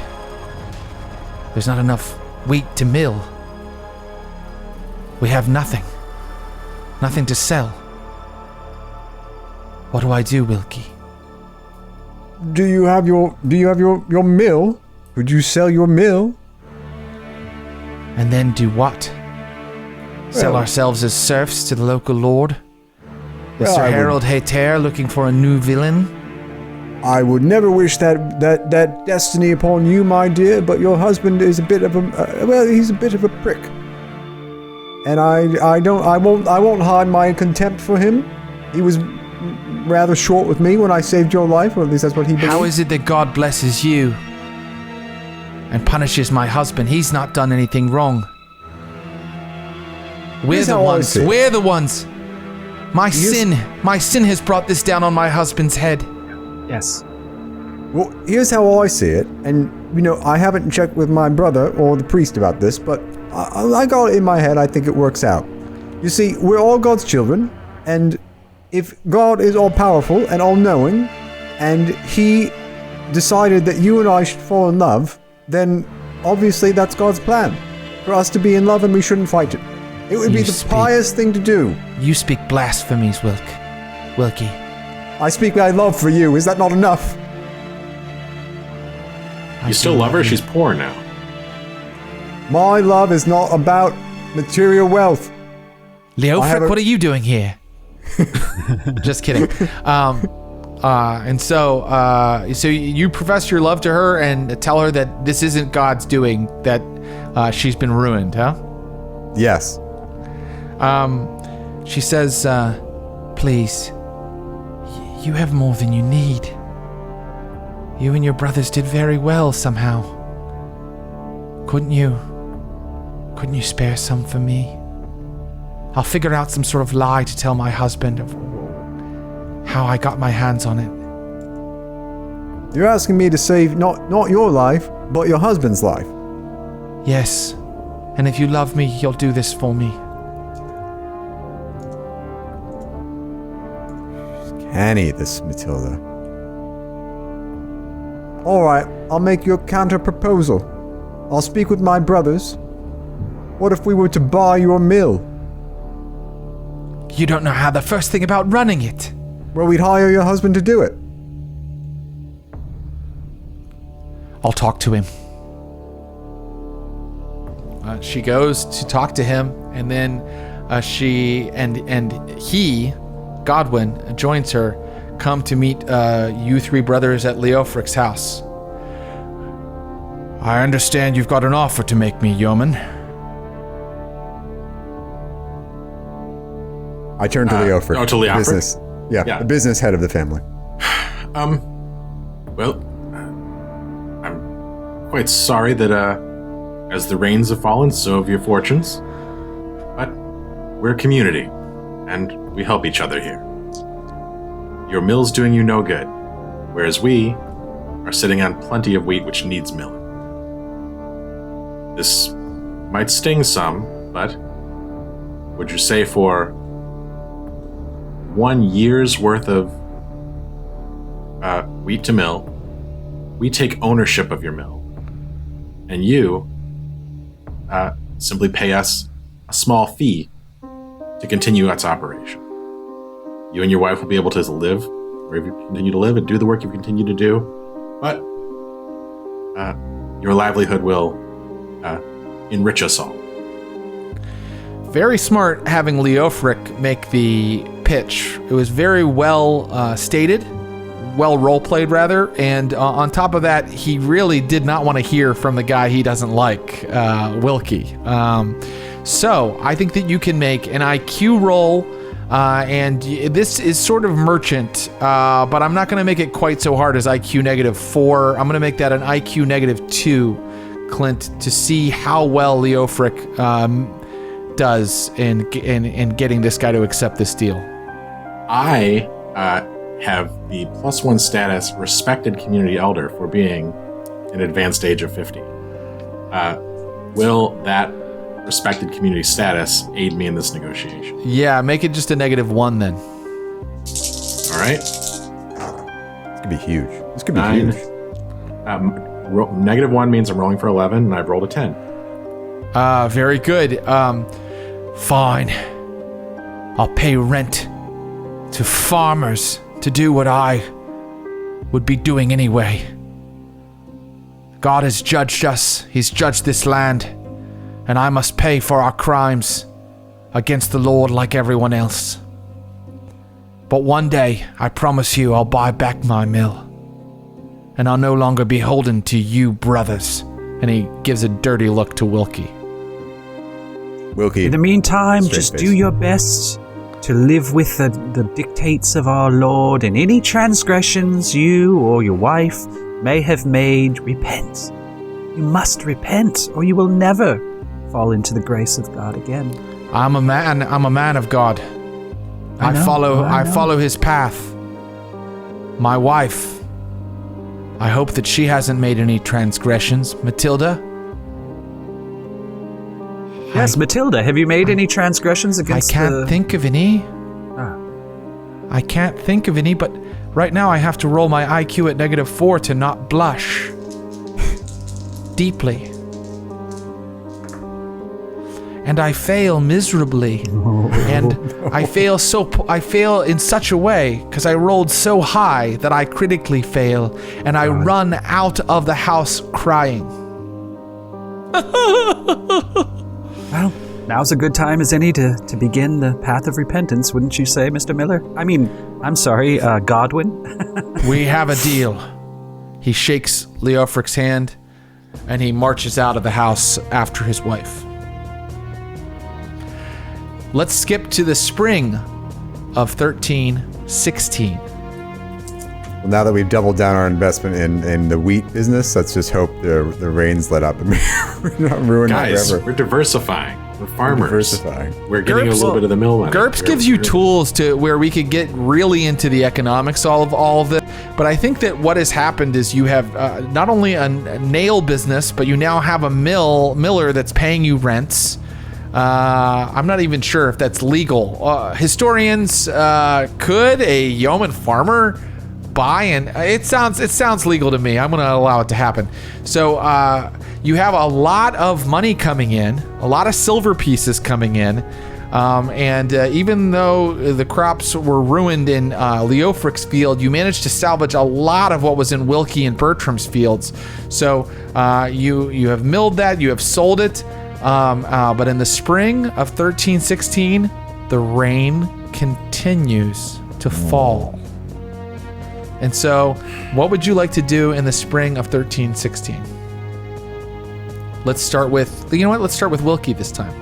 There's not enough wheat to mill. We have nothing. Nothing to sell. What do I do, Wilkie?" Do you have your mill? Would you sell your mill? And then do what? Sell ourselves as serfs to the local lord? Is Sir Harold Hayter looking for a new villain? I would never wish that destiny upon you, my dear, but your husband is a bit of he's a bit of a prick. And I won't hide my contempt for him. He was rather short with me when I saved your life, or at least that's what he believed. How is it that God blesses you and punishes my husband? He's not done anything wrong. We're the ones. My sin has brought this down on my husband's head. Yes. Well, here's how I see it, and I haven't checked with my brother or the priest about this, but I got it in my head. I think it works out. You see, we're all God's children, and if God is all-powerful and all-knowing, and he decided that you and I should fall in love, then obviously that's God's plan, for us to be in love and we shouldn't fight it. It would be the pious thing to do. You speak blasphemies, Wilkie. I speak my love for you. Is that not enough? You still love her? She's poor now. My love is not about material wealth. Leofric, what are you doing here? Just kidding. And so you profess your love to her and tell her that this isn't God's doing, that she's been ruined, huh? Yes. She says, please, you have more than you need. You and your brothers did very well somehow. Couldn't you spare some for me? I'll figure out some sort of lie to tell my husband of how I got my hands on it. You're asking me to save not your life, but your husband's life. Yes. And if you love me, you'll do this for me. Canny, this Matilda. All right, I'll make you a counter proposal. I'll speak with my brothers. What if we were to buy your mill? You don't know how the first thing about running it. Well, we'd hire your husband to do it. I'll talk to him. She goes to talk to him, and then she and he, Godwin, joins her, come to meet you three brothers at Leofric's house. I understand you've got an offer to make me, yeoman. I turn to Leofric. Oh, to Leofric? Business. Yeah, the business head of the family. Well, I'm quite sorry that, as the rains have fallen, so have your fortunes. But we're a community, and we help each other here. Your mill's doing you no good, whereas we are sitting on plenty of wheat which needs milling. This might sting some, but would you say for 1 year's worth of wheat to mill, we take ownership of your mill, and you simply pay us a small fee to continue its operation. You and your wife will be able to live wherever you continue to live and do the work you continue to do, but your livelihood will enrich us all. Very smart having Leofric make the pitch. It was very well stated, well role-played rather, and on top of that, he really did not want to hear from the guy he doesn't like, Wilkie. So I think that you can make an IQ roll, and this is sort of merchant, but I'm not going to make it quite so hard as IQ -4. I'm going to make that an IQ -2, Clint, to see how well Leofric does in getting this guy to accept this deal. I have the +1 status respected community elder for being an advanced age of 50. Will that respected community status aid me in this negotiation? Yeah, make it just a -1 then. All right. This could be huge. This could be 9. huge. -1 means I'm rolling for 11, and I've rolled a 10. Very good. Fine. I'll pay rent to farmers to do what I would be doing anyway. God has judged us. He's judged this land. And I must pay for our crimes against the Lord like everyone else. But one day, I promise you, I'll buy back my mill. And I'll no longer be beholden to you brothers. And he gives a dirty look to Wilkie. In the meantime, just do your best to live with the dictates of our Lord, and any transgressions you or your wife may have made, repent. You must repent, or you will never fall into the grace of God again. I'm a man of God. I follow his path. My wife, I hope that she hasn't made any transgressions. Matilda? Yes, Matilda, have you made any transgressions against I can't think of any. I can't think of any, but right now I have to roll my IQ at -4 to not blush. Deeply. And I fail miserably. And I fail in such a way, because I rolled so high that I critically fail, and I run out of the house crying. Well, now's a good time as any to begin the path of repentance, wouldn't you say, Mr. Miller? I'm sorry, Godwin? We have a deal. He shakes Leofric's hand, and he marches out of the house after his wife. Let's skip to the spring of 1316. Well, now that we've doubled down our investment in the wheat business, let's just hope the rains let up and we're not ruining it Guys, forever. we're diversifying. We're farmers. We're getting a little bit of the mill money. GURPS gives you tools to where we could get really into the economics of all of it. But I think that what has happened is you have not only a nail business, but you now have a miller that's paying you rents. I'm not even sure if that's legal. Historians, could a yeoman farmer buy, and it sounds legal to me. I'm going to allow it to happen. So you have a lot of money coming in, a lot of silver pieces coming in. And even though the crops were ruined in Leofric's field, you managed to salvage a lot of what was in Wilkie and Bertram's fields. So you have milled that, you have sold it. But in the spring of 1316, the rain continues to fall. And so, what would you like to do in the spring of 1316? Let's start with Wilkie this time.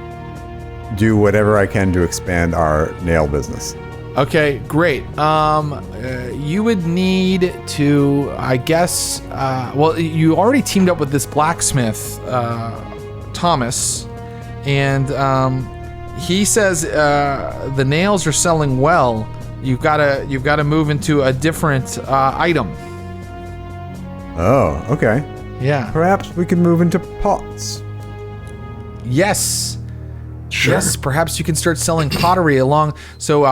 Do whatever I can to expand our nail business. Okay, great. You would need to, I guess, you already teamed up with this blacksmith, Thomas, and he says the nails are selling well. You've got to move into a different item. Oh, okay. Yeah. Perhaps we can move into pots. Yes. Sure. Yes, perhaps you can start selling pottery along. So,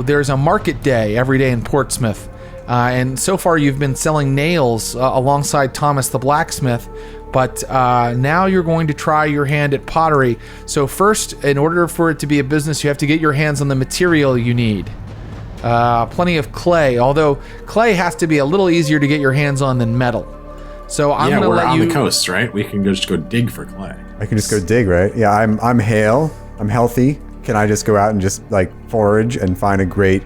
there's a market day every day in Portsmouth. And so far you've been selling nails alongside Thomas the blacksmith. But now you're going to try your hand at pottery. So first, in order for it to be a business, you have to get your hands on the material you need. Plenty of clay, although clay has to be a little easier to get your hands on than metal. So I'm going to let you... we're on the coast, right? We can just go dig for clay. I can just go dig, right? Yeah, I'm hale. I'm healthy. Can I just go out and just forage and find a great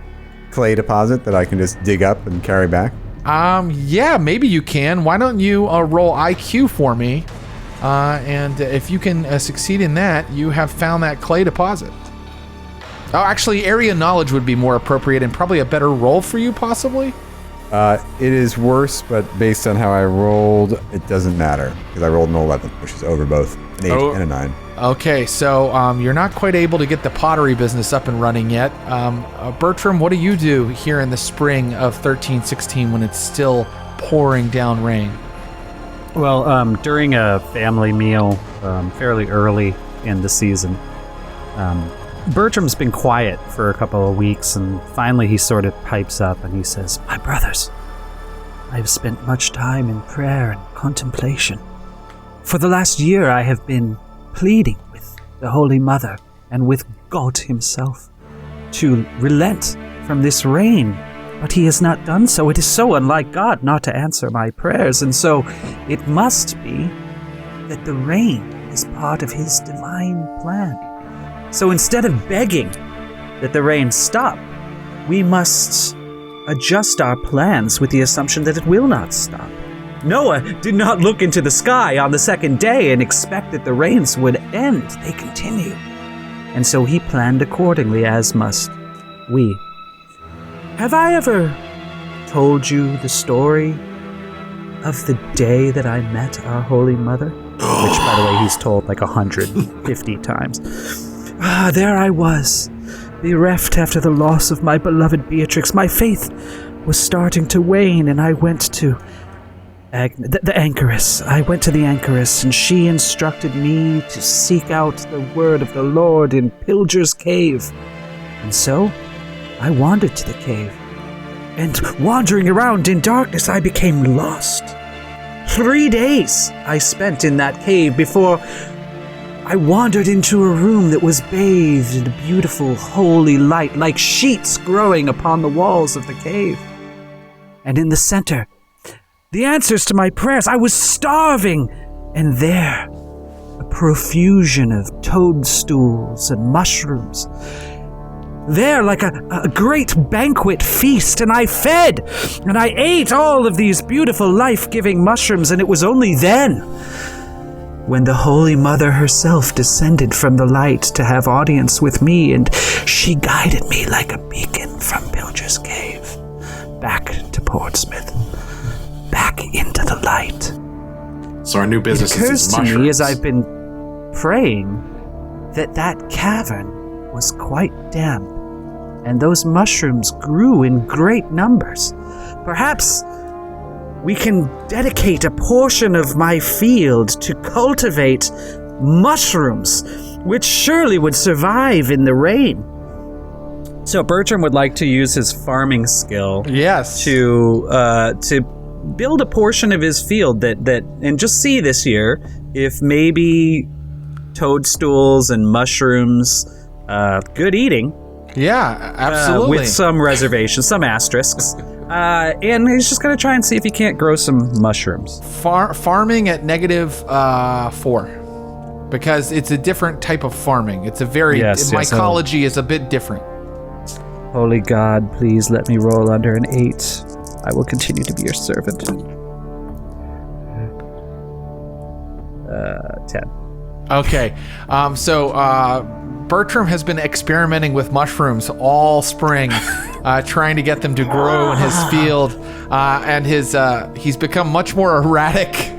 clay deposit that I can just dig up and carry back? Yeah, maybe you can. Why don't you roll IQ for me? And if you can succeed in that, you have found that clay deposit. Oh, actually, area knowledge would be more appropriate and probably a better roll for you, possibly. It is worse, but based on how I rolled, it doesn't matter because I rolled an 11, which is over both an 8 and a 9. Okay, so you're not quite able to get the pottery business up and running yet. Bertram, what do you do here in the spring of 1316 when it's still pouring down rain? Well, during a family meal, fairly early in the season, Bertram's been quiet for a couple of weeks, and finally he sort of pipes up and he says, My brothers, I have spent much time in prayer and contemplation. For the last year I have been pleading with the Holy Mother and with God himself to relent from this rain, but he has not done so. It is so unlike God not to answer my prayers, and so it must be that the rain is part of his divine plan. So instead of begging that the rain stop, we must adjust our plans with the assumption that it will not stop. Noah did not look into the sky on the second day and expect that the rains would end. They continue. And so he planned accordingly, as must we. Have I ever told you the story of the day that I met our Holy Mother? Which, by the way, he's told 150 times. There I was, bereft after the loss of my beloved Beatrix. My faith was starting to wane, and I went to the anchoress. I went to the anchoress, and she instructed me to seek out the word of the Lord in Pilger's Cave. And so, I wandered to the cave. And wandering around in darkness, I became lost. 3 days I spent in that cave before I wandered into a room that was bathed in a beautiful, holy light, like sheets growing upon the walls of the cave. And in the center, the answers to my prayers. I was starving, and there, a profusion of toadstools and mushrooms. There, like a great banquet feast, and I fed, and I ate all of these beautiful, life-giving mushrooms, and it was only then when the Holy Mother herself descended from the light to have audience with me, and she guided me like a beacon from Pilger's Cave, back to Portsmouth, back into the light. So our new business is mushrooms. It occurs to me as I've been praying that cavern was quite damp, and those mushrooms grew in great numbers. Perhaps we can dedicate a portion of my field to cultivate mushrooms, which surely would survive in the rain. So Bertram would like to use his farming skill, Yes. to build a portion of his field that and just see this year if maybe toadstools and mushrooms, good eating, Yeah, absolutely. with some reservations, some asterisks. And he's just going to try and see if he can't grow some mushrooms. Farming at -4 because it's a different type of farming. It's a very mycology is a bit different. Holy God, please let me roll under an 8. I will continue to be your servant. 10. Okay, so Bertram has been experimenting with mushrooms all spring, trying to get them to grow in his field, and he's become much more erratic,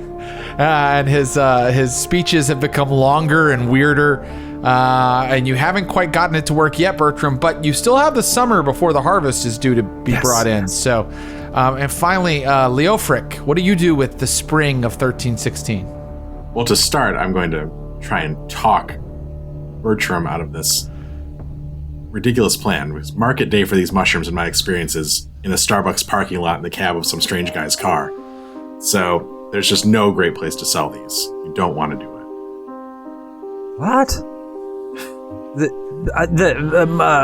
and his speeches have become longer and weirder. And you haven't quite gotten it to work yet, Bertram, but you still have the summer before the harvest is due to be brought in. So, and finally, Leofric, what do you do with the spring of 1316? Well, to start, I'm going to try and talk Bertram out of this ridiculous plan. Because market day for these mushrooms, in my experience, is in a Starbucks parking lot in the cab of some strange guy's car. So there's just no great place to sell these. You don't want to do it. What? The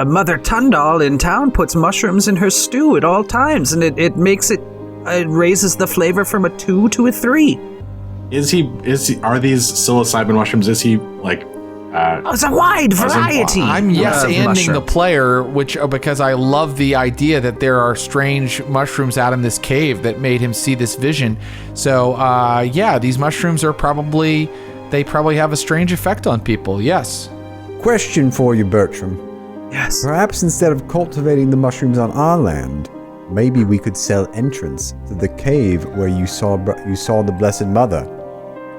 Mother Tundal in town puts mushrooms in her stew at all times, and it makes it raises the flavor from a 2 to a 3. Are these psilocybin mushrooms? Is he like? It's a wide variety. I'm yes-anding the player, because I love the idea that there are strange mushrooms out in this cave that made him see this vision. So, these mushrooms are probably have a strange effect on people. Yes. Question for you, Bertram. Yes. Perhaps instead of cultivating the mushrooms on our land, maybe we could sell entrance to the cave where you saw the Blessed Mother,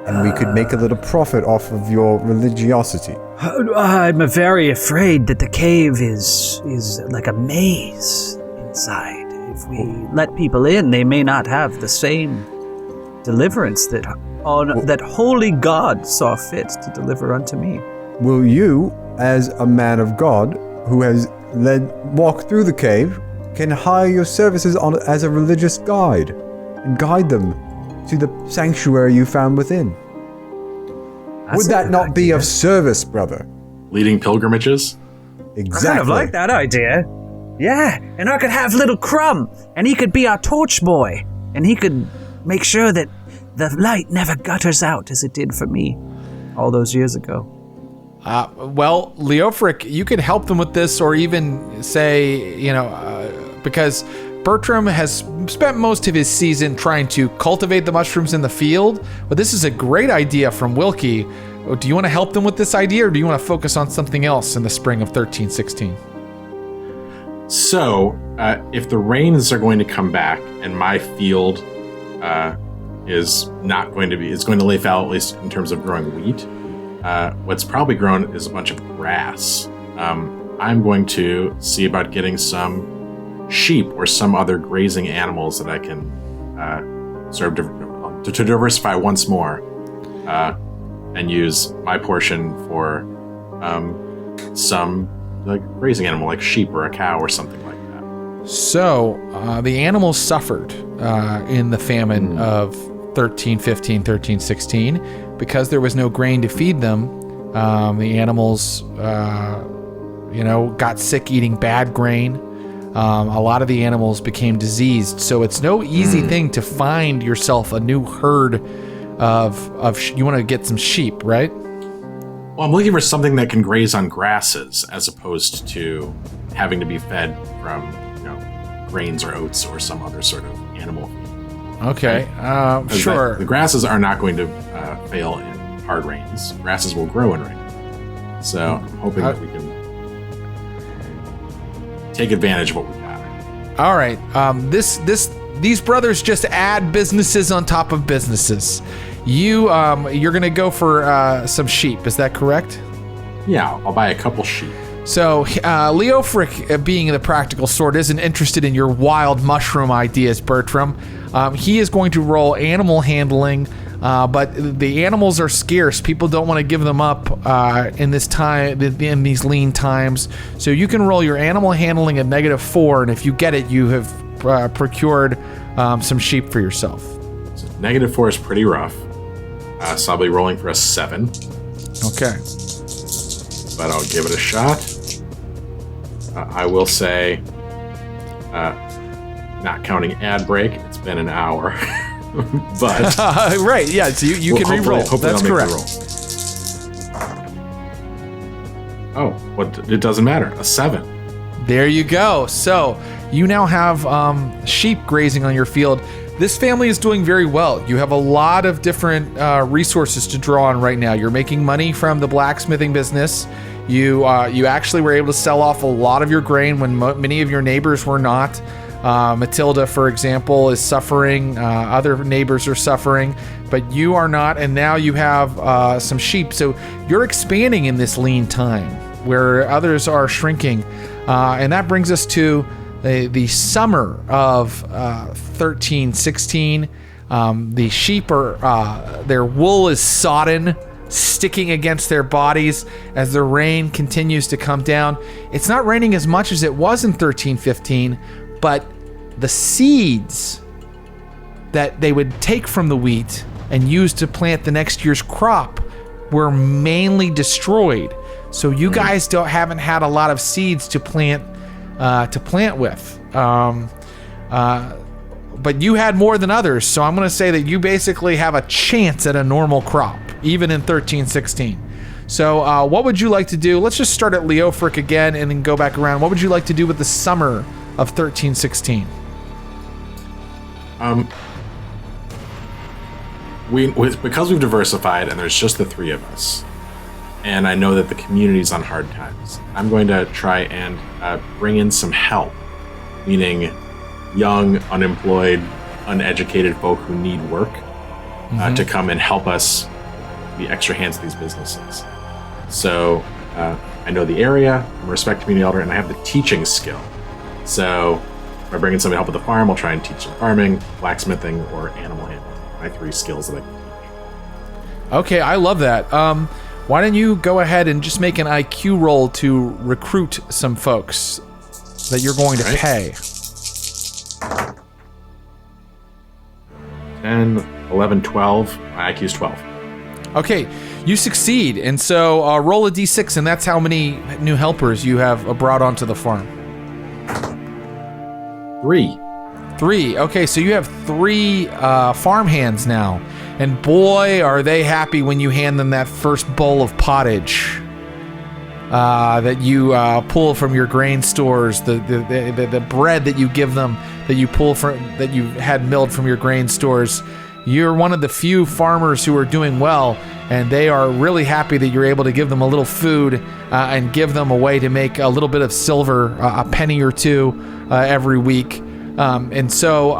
and we could make a little profit off of your religiosity. I'm very afraid that the cave is like a maze inside. If we let people in, they may not have the same deliverance that holy God saw fit to deliver unto me. Will you, as a man of God who has walked through the cave, can hire your services as a religious guide and guide them to the sanctuary you found within? Would that not be of service, brother? Leading pilgrimages? Exactly. I kind of like that idea. Yeah, and I could have little Crumb, and he could be our torch boy, and he could make sure that the light never gutters out as it did for me all those years ago. Well, Leofric, you could help them with this, or even say, because Bertram has spent most of his season trying to cultivate the mushrooms in the field, but this is a great idea from Wilkie. Do you want to help them with this idea, or do you want to focus on something else in the spring of 1316? So, if the rains are going to come back and my field is going to lay fallow, at least in terms of growing wheat, what's probably grown is a bunch of grass. I'm going to see about getting some sheep or some other grazing animals that I can sort of to diversify once more, and use my portion for some like grazing animal, like sheep or a cow or something like that. So the animals suffered in the famine of 1315, 1316, because there was no grain to feed them. The animals, got sick eating bad grain. A lot of the animals became diseased, so it's no easy thing to find yourself a new herd you want to get some sheep, right? Well, I'm looking for something that can graze on grasses as opposed to having to be fed from, grains or oats or some other sort of animal feed. Okay, sure. The grasses are not going to fail in hard rains. Grasses will grow in rain. So I'm hoping that we can take advantage of what we got. All right. These brothers just add businesses on top of businesses. You're gonna go for some sheep. Is that correct? Yeah, I'll buy a couple sheep. So Leofric, being the practical sort, isn't interested in your wild mushroom ideas, Bertram. He is going to roll animal handling, but the animals are scarce. People don't want to give them up in these lean times. So you can roll your animal handling at -4, and if you get it, you have procured some sheep for yourself. So -4 is pretty rough. So I'll be rolling for a 7. Okay. But I'll give it a shot. I will say, not counting ad break, it's been an hour. But right, yeah. So you can re-roll. That's correct. Oh, it doesn't matter. A 7. There you go. So you now have sheep grazing on your field. This family is doing very well. You have a lot of different resources to draw on right now. You're making money from the blacksmithing business. You actually were able to sell off a lot of your grain when many of your neighbors were not. Matilda, for example, is suffering. Other neighbors are suffering, but you are not. And now you have some sheep. So you're expanding in this lean time where others are shrinking. And that brings us to the summer of 1316. The sheep are, their wool is sodden, sticking against their bodies as the rain continues to come down. It's not raining as much as it was in 1315, but the seeds that they would take from the wheat and use to plant the next year's crop were mainly destroyed. So you guys haven't had a lot of seeds to plant with. But you had more than others, so I'm going to say that you basically have a chance at a normal crop, even in 1316. So what would you like to do? Let's just start at Leofric again and then go back around. What would you like to do with the summer of 1316? Because we've diversified and there's just the 3 of us, and I know that the community's on hard times, I'm going to try and bring in some help, meaning young, unemployed, uneducated folk who need work to come and help us be extra hands at these businesses. So I know the area, I'm a respect community elder, and I have the teaching skill. So if I bring in somebody to help with the farm, I'll try and teach them farming, blacksmithing, or animal handling. My 3 skills that I can teach. Okay, I love that. Why don't you go ahead and just make an IQ roll to recruit some folks that you're going to pay. 10, 11, 12. My IQ is 12. Okay, you succeed, and so roll a d6, and that's how many new helpers you have brought onto the farm. 3. 3. Okay, so you have 3 farm hands now, and boy, are they happy when you hand them that first bowl of pottage that you pull from your grain stores, the bread that you give them, that you pull from, that you had milled from your grain stores. You're one of the few farmers who are doing well, and they are really happy that you're able to give them a little food and give them a way to make a little bit of silver, a penny or 2 every week. And so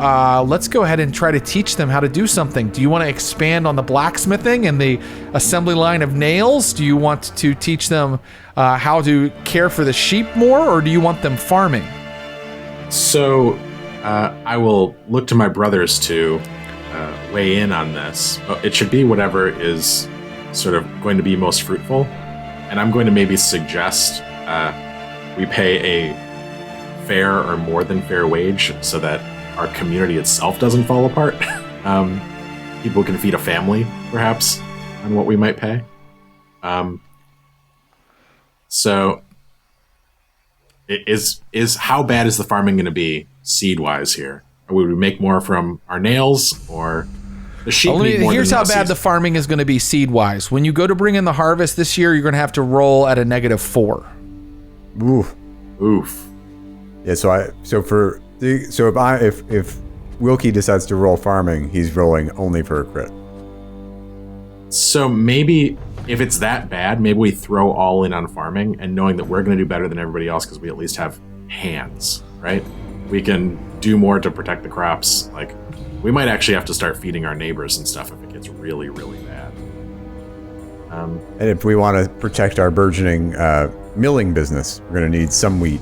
let's go ahead and try to teach them how to do something. Do you want to expand on the blacksmithing and the assembly line of nails? Do you want to teach them how to care for the sheep more, or do you want them farming? So I will look to my brothers to weigh in on this. It should be whatever is sort of going to be most fruitful. And I'm going to maybe suggest we pay a fair or more than fair wage so that our community itself doesn't fall apart. People can feed a family, perhaps, on what we might pay. So is how bad is the farming going to be seed-wise here? Or would we make more from our nails, or the sheep need more? Here's how bad the farming is going to be seed-wise. When you go to bring in the harvest this year, you're going to have to roll at a -4. Oof. Yeah. If Wilkie decides to roll farming, he's rolling only for a crit. So maybe if it's that bad, maybe we throw all in on farming, and knowing that we're going to do better than everybody else because we at least have hands, right? We can do more to protect the crops. Like, we might actually have to start feeding our neighbors and stuff if it gets really, really bad. And if we want to protect our burgeoning milling business, we're going to need some wheat.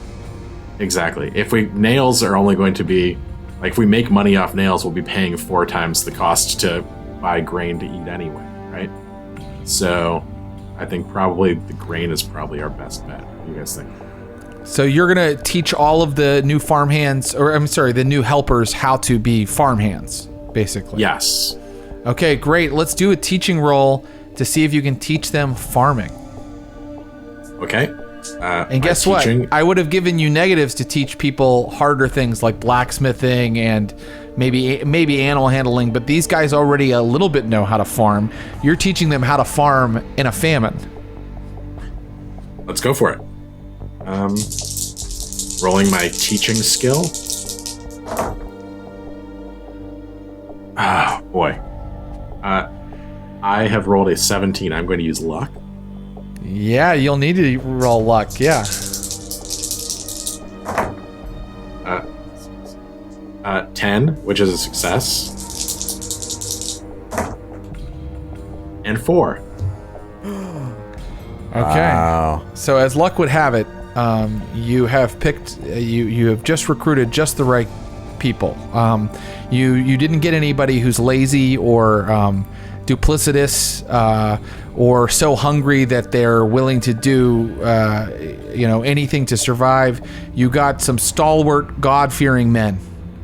Exactly. Nails are only going to be, like, if we make money off nails, we'll be paying 4 times the cost to buy grain to eat anyway, right? So I think probably the grain is probably our best bet. What do you guys think? So you're going to teach all of the new the new helpers how to be farmhands, basically. Yes. Okay, great. Let's do a teaching roll to see if you can teach them farming. Okay. And guess what? I would have given you negatives to teach people harder things like blacksmithing and maybe animal handling, but these guys already a little bit know how to farm. You're teaching them how to farm in a famine. Let's go for it. Rolling my teaching skill. Oh, boy. I have rolled a 17. I'm going to use luck. Yeah, you'll need to roll luck, yeah. 10, which is a success. And 4. Okay. Wow. So as luck would have it, you have picked, you have just recruited just the right people. You didn't get anybody who's lazy or duplicitous or so hungry that they're willing to do anything to survive. You got some stalwart, God-fearing men.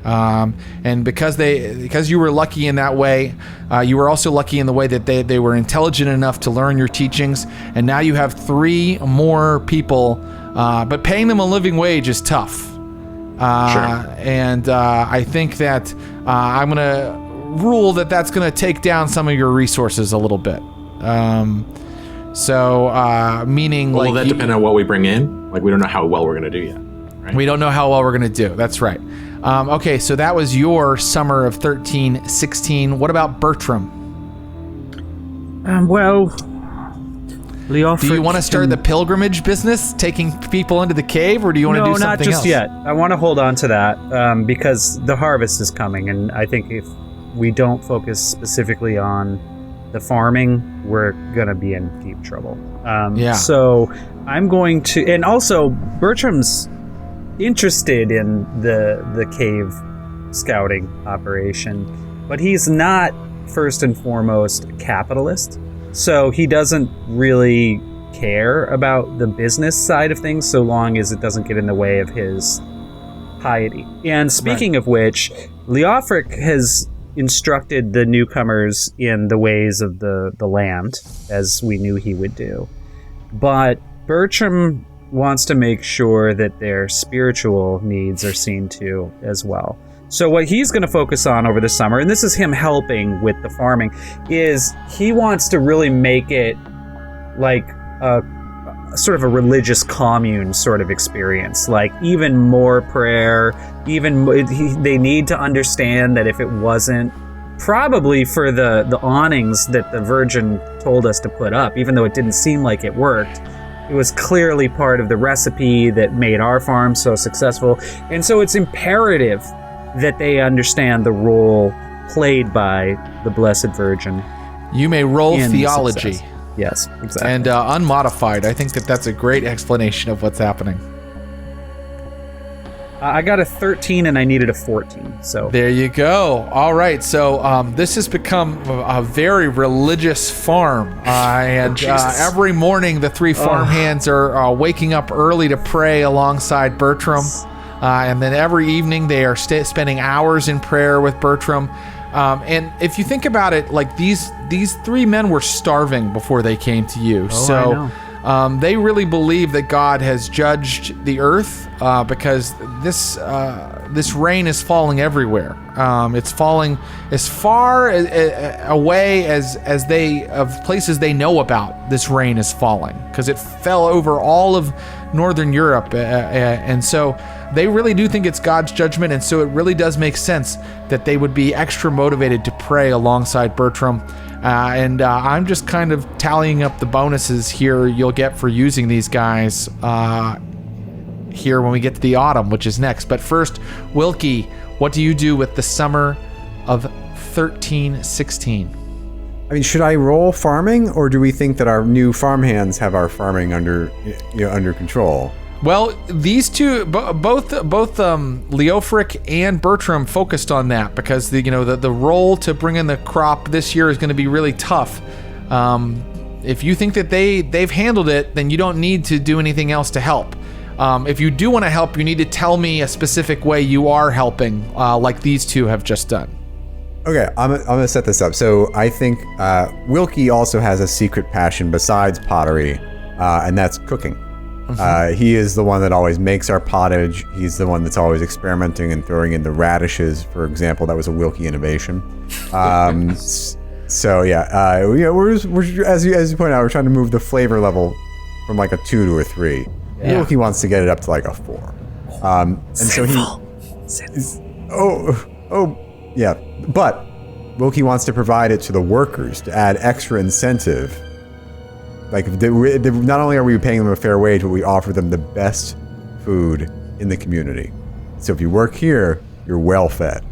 And because you were lucky in that way, you were also lucky in the way that they were intelligent enough to learn your teachings. And now you have 3 more people, but paying them a living wage is tough. Sure. And I think that I'm going to rule that that's going to take down some of your resources a little bit. Meaning, will that depend on what we bring in? Like, we don't know how well we're going to do yet. Right? We don't know how well we're going to do. That's right. Okay, so that was your summer of 13-16. What about Bertram? Leofric, do you want to start the pilgrimage business, taking people into the cave, or do you want to do something else? No, not just yet. I want to hold on to that because the harvest is coming, and I think if we don't focus specifically on the farming, we're going to be in deep trouble. So I'm going to... And also, Bertram's interested in the cave scouting operation, but he's not first and foremost a capitalist. So he doesn't really care about the business side of things so long as it doesn't get in the way of his piety. And speaking of which, Leofric has instructed the newcomers in the ways of the land, as we knew he would do. But Bertram wants to make sure that their spiritual needs are seen to as well. So what he's going to focus on over the summer, and this is him helping with the farming, is he wants to really make it like a sort of a religious commune sort of experience, like even more prayer, they need to understand that if it wasn't probably for the awnings that the Virgin told us to put up, even though it didn't seem like it worked, it was clearly part of the recipe that made our farm so successful. And so it's imperative that they understand the role played by the Blessed Virgin. You may roll theology. Yes, exactly. And unmodified. I think that's a great explanation of what's happening. I got a 13 and I needed a 14. So there you go. All right. So this has become a very religious farm. And every morning the 3 farmhands are waking up early to pray alongside Bertram. And then every evening they are spending hours in prayer with Bertram. And if you think about it, like these 3 men were starving before they came to you. They really believe that God has judged the earth because this rain is falling everywhere. It's falling as far away as places they know about. This rain is falling because it fell over all of Northern Europe, and so they really do think it's God's judgment, and so it really does make sense that they would be extra motivated to pray alongside Bertram. And I'm just kind of tallying up the bonuses here you'll get for using these guys here when we get to the autumn, which is next. But first, Wilkie, what do you do with the summer of 13-16? I mean, should I roll farming, or do we think that our new farmhands have our farming under control? Well, these two, both Leofric and Bertram focused on that because the role to bring in the crop this year is going to be really tough. If you think that they've handled it, then you don't need to do anything else to help. If you do want to help, you need to tell me a specific way you are helping, like these two have just done. Okay, I'm gonna set this up. So I think Wilkie also has a secret passion besides pottery, and that's cooking. He is the one that always makes our pottage. He's the one that's always experimenting and throwing in the radishes, for example. That was a Wilkie innovation. So yeah, we're as you point out, we're trying to move the flavor level from like a 2 to a 3. Yeah. Wilkie wants to get it up to like a 4. And Sinful. Yeah, but Wilkie wants to provide it to the workers to add extra incentive. Like, not only are we paying them a fair wage, but we offer them the best food in the community. So if you work here, you're well fed.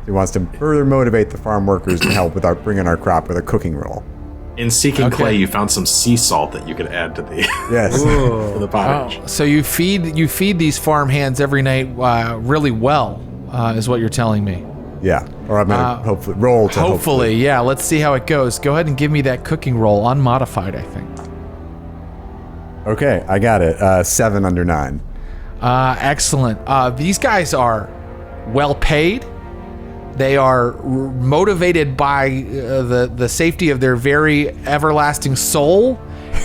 He wants to further motivate the farm workers to help with bringing our crop with a cooking role. In seeking clay, you found some sea salt that you could add to the to the pottage. Oh, so you feed these farm hands every night really well, is what you're telling me. Yeah, or I'm gonna hopefully roll to hopefully, yeah. Let's see how it goes. Go ahead and give me that cooking roll, unmodified, I think. Okay, I got it. 7 under 9. Excellent. These guys are well paid. They are motivated by the safety of their very everlasting soul,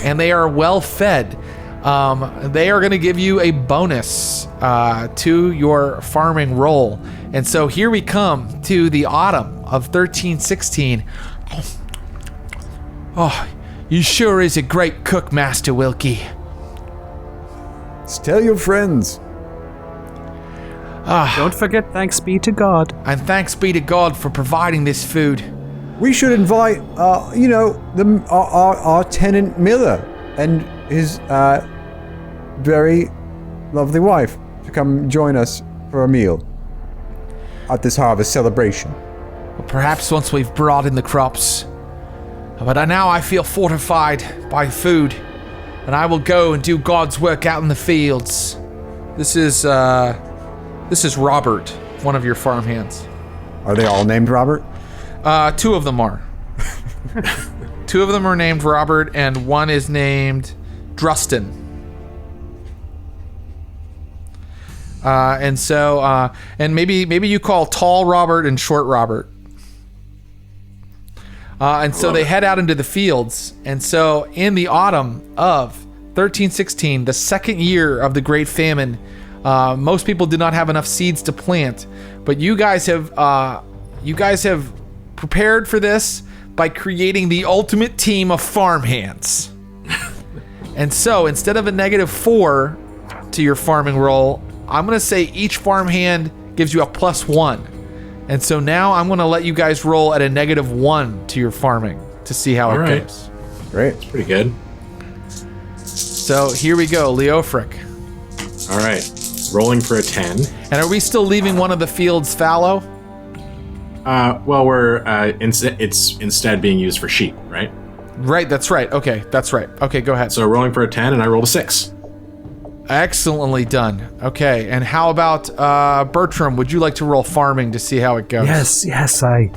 and they are well fed. They are going to give you a bonus to your farming roll. And so here we come to the autumn of 1316. Oh, you sure is a great cook, Master Wilkie. Just tell your friends. Don't forget, thanks be to God. And thanks be to God for providing this food. We should invite, our tenant Miller and his very lovely wife to come join us for a meal at this harvest celebration. Well, perhaps once we've brought in the crops. But now I feel fortified by food, and I will go and do God's work out in the fields. This is Robert, one of your farmhands. Are they all named Robert? 2 of them are. 2 of them are named Robert, and one is named Drustin. And maybe you call tall Robert and short Robert. And so they head out into the fields. And so in the autumn of 1316, the second year of the Great Famine, most people did not have enough seeds to plant, but you guys have prepared for this by creating the ultimate team of farmhands. And so instead of a -4 to your farming roll, I'm going to say each farmhand gives you a +1. And so now I'm going to let you guys roll at a -1 to your farming to see how it goes. Great. That's pretty good. So here we go, Leofric. All right. Rolling for a 10. And are we still leaving one of the fields fallow? Well, it's instead being used for sheep, right? Right, that's right. Okay, that's right. Okay, go ahead. So rolling for a 10, and I rolled a 6. Excellently done. Okay, and how about Bertram? Would you like to roll farming to see how it goes? Yes, I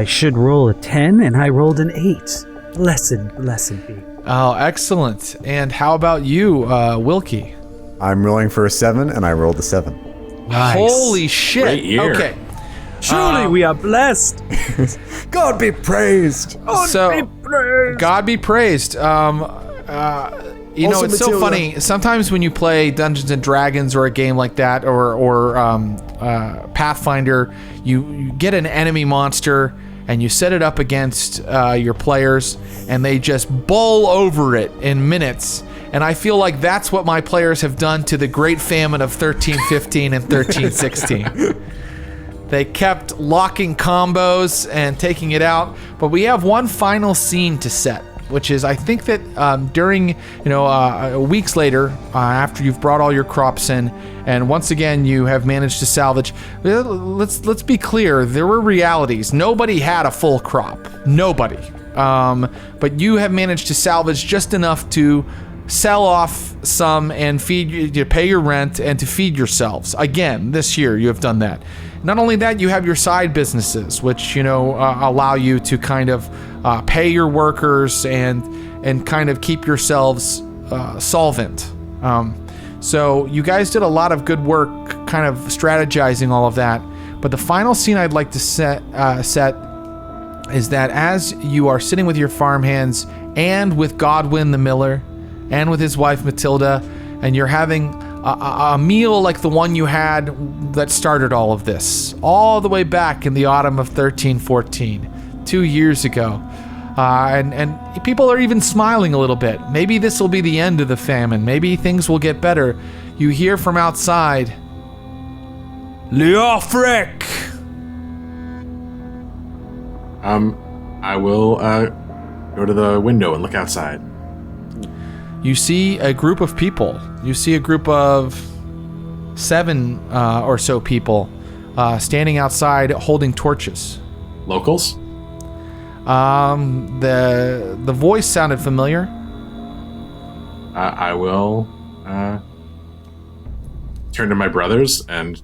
should roll a 10, and I rolled an 8. Blessed be. Oh, excellent. And how about you, Wilkie? I'm rolling for a 7, and I rolled a 7. Nice. Holy shit. Great year. Okay. Truly, we are blessed. God be praised. God be praised. Also it's so Matilda. funny. Sometimes when you play Dungeons and Dragons or a game like that, or Pathfinder, you get an enemy monster and you set it up against your players, and they just bowl over it in minutes. And I feel like that's what my players have done to the Great Famine of 1315 and 1316. They kept locking combos and taking it out, but we have one final scene to set. which is I think that during weeks later, after you've brought all your crops in, and once again you have managed to salvage. Let's be clear, there were realities. Nobody had a full crop. Nobody. But you have managed to salvage just enough to sell off some and feed you, to pay your rent and to feed yourselves. Again, this year you have done that. Not only that, you have your side businesses, which allow you to kind of pay your workers and kind of keep yourselves solvent. So you guys did a lot of good work, kind of strategizing all of that. But the final scene I'd like to set is that as you are sitting with your farmhands and with Godwin the miller and with his wife Matilda, and you're having a meal like the one you had that started all of this, all the way back in the autumn of 1314, 2 years ago. And people are even smiling a little bit. Maybe this will be the end of the famine. Maybe things will get better. You hear from outside, Leofric! I will go to the window and look outside. You see a group of people. You see a group of 7 or so people standing outside holding torches. Locals? The voice sounded familiar. I will turn to my brothers and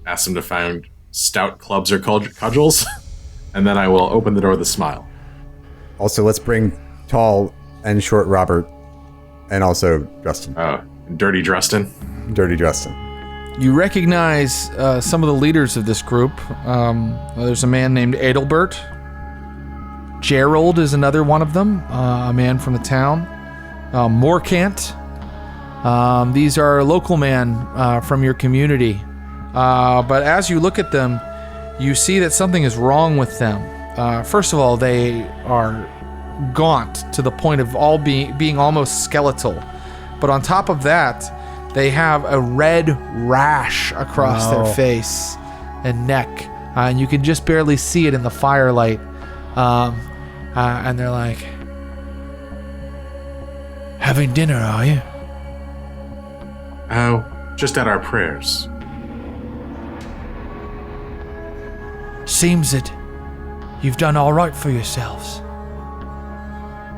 ask them to find stout clubs or cudgels, and then I will open the door with a smile. Also, let's bring tall and short Robert, and also Justin. Oh, Dirty Justin. Dirty Justin. You recognize some of the leaders of this group. There's a man named Adelbert. Gerald is another one of them, a man from the town. Morcant. These are local men from your community. But as you look at them, you see that something is wrong with them. First of all, they are gaunt to the point of all being almost skeletal. But on top of that, they have a red rash across their face and neck. And you can just barely see it in the firelight. And they're like, having dinner, are you? Oh, just at our prayers. Seems that you've done all right for yourselves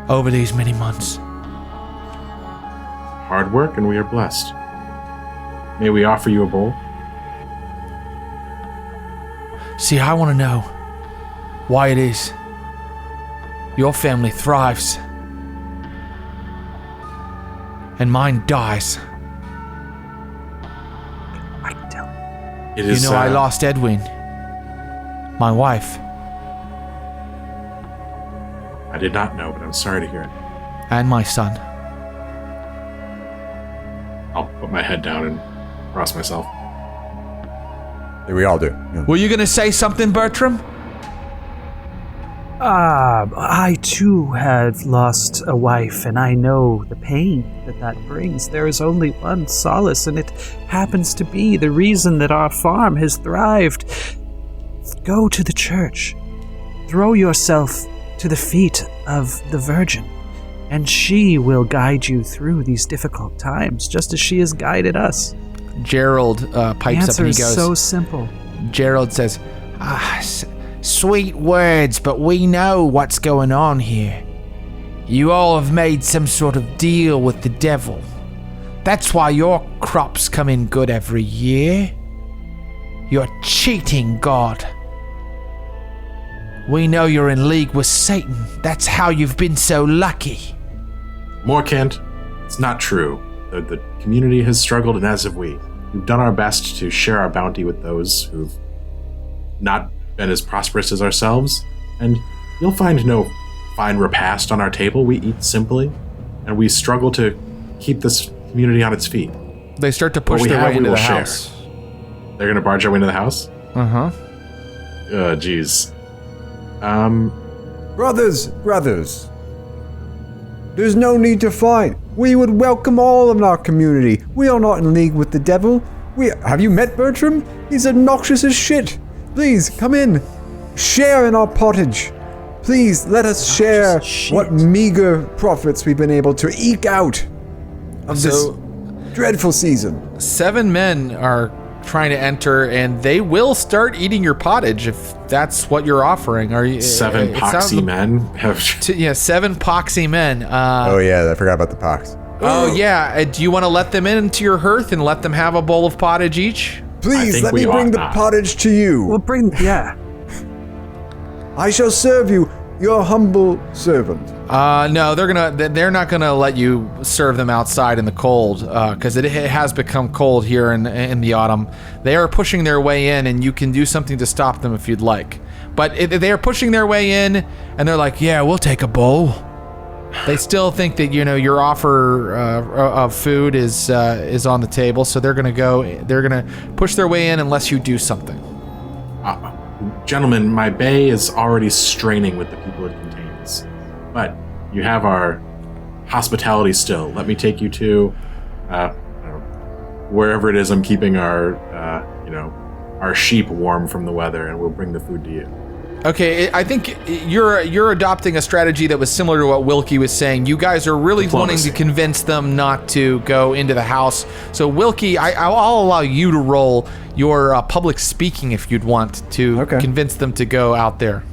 over these many months. Hard work, and we are blessed. May we offer you a bowl? See, I want to know why it is your family thrives and mine dies. I can tell. It is, I lost Edwin, my wife. I did not know, but I'm sorry to hear it. And my son. I'll put my head down and cross myself. Yeah, we all do. Yeah. Were you going to say something, Bertram? I too have lost a wife, and I know the pain that brings. There is only one solace, and it happens to be the reason that our farm has thrived. Go to the church. Throw yourself to the feet of the Virgin, and she will guide you through these difficult times, just as she has guided us. Gerald pipes up and he goes, so simple. Gerald says, sweet words, but we know what's going on here. You all have made some sort of deal with the devil. That's why your crops come in good every year. You're cheating God. We know you're in league with Satan. That's how you've been so lucky. Morcant, it's not true. The community has struggled, and as have we. We've done our best to share our bounty with those who've not been as prosperous as ourselves, and you'll find no fine repast on our table. We eat simply, and we struggle to keep this community on its feet. They start to push their way into the house. They're gonna barge our way into the house? Uh-huh. Jeez. Brothers, there's no need to fight. We would welcome all of our community. We are not in league with the devil. Have you met Bertram? He's obnoxious as shit. Please, come in. Share in our pottage. Please let us share what meager profits we've been able to eke out of this dreadful season. 7 men are trying to enter, and they will start eating your pottage if that's what you're offering. Are you 7 poxy men? 7 poxy men. Oh yeah, I forgot about the pox. Oh yeah, do you want to let them into your hearth and let them have a bowl of pottage each? Please let me bring the pottage to you. We'll bring, I shall serve you, your humble servant. No, they're not gonna let you serve them outside in the cold, because it has become cold here in the autumn. They are pushing their way in, and you can do something to stop them if you'd like. But they are pushing their way in, and they're like, yeah, we'll take a bowl. They still think that your offer of food is on the table, so they're gonna push their way in unless you do something. Gentlemen, my bay is already straining with the people it contains, but you have our hospitality still. Let me take you to wherever it is I'm keeping our sheep warm from the weather, and we'll bring the food to you. Okay, I think you're adopting a strategy that was similar to what Wilkie was saying. You guys are really wanting to convince them not to go into the house. So Wilkie, I'll allow you to roll your public speaking if you'd want to convince them to go out there.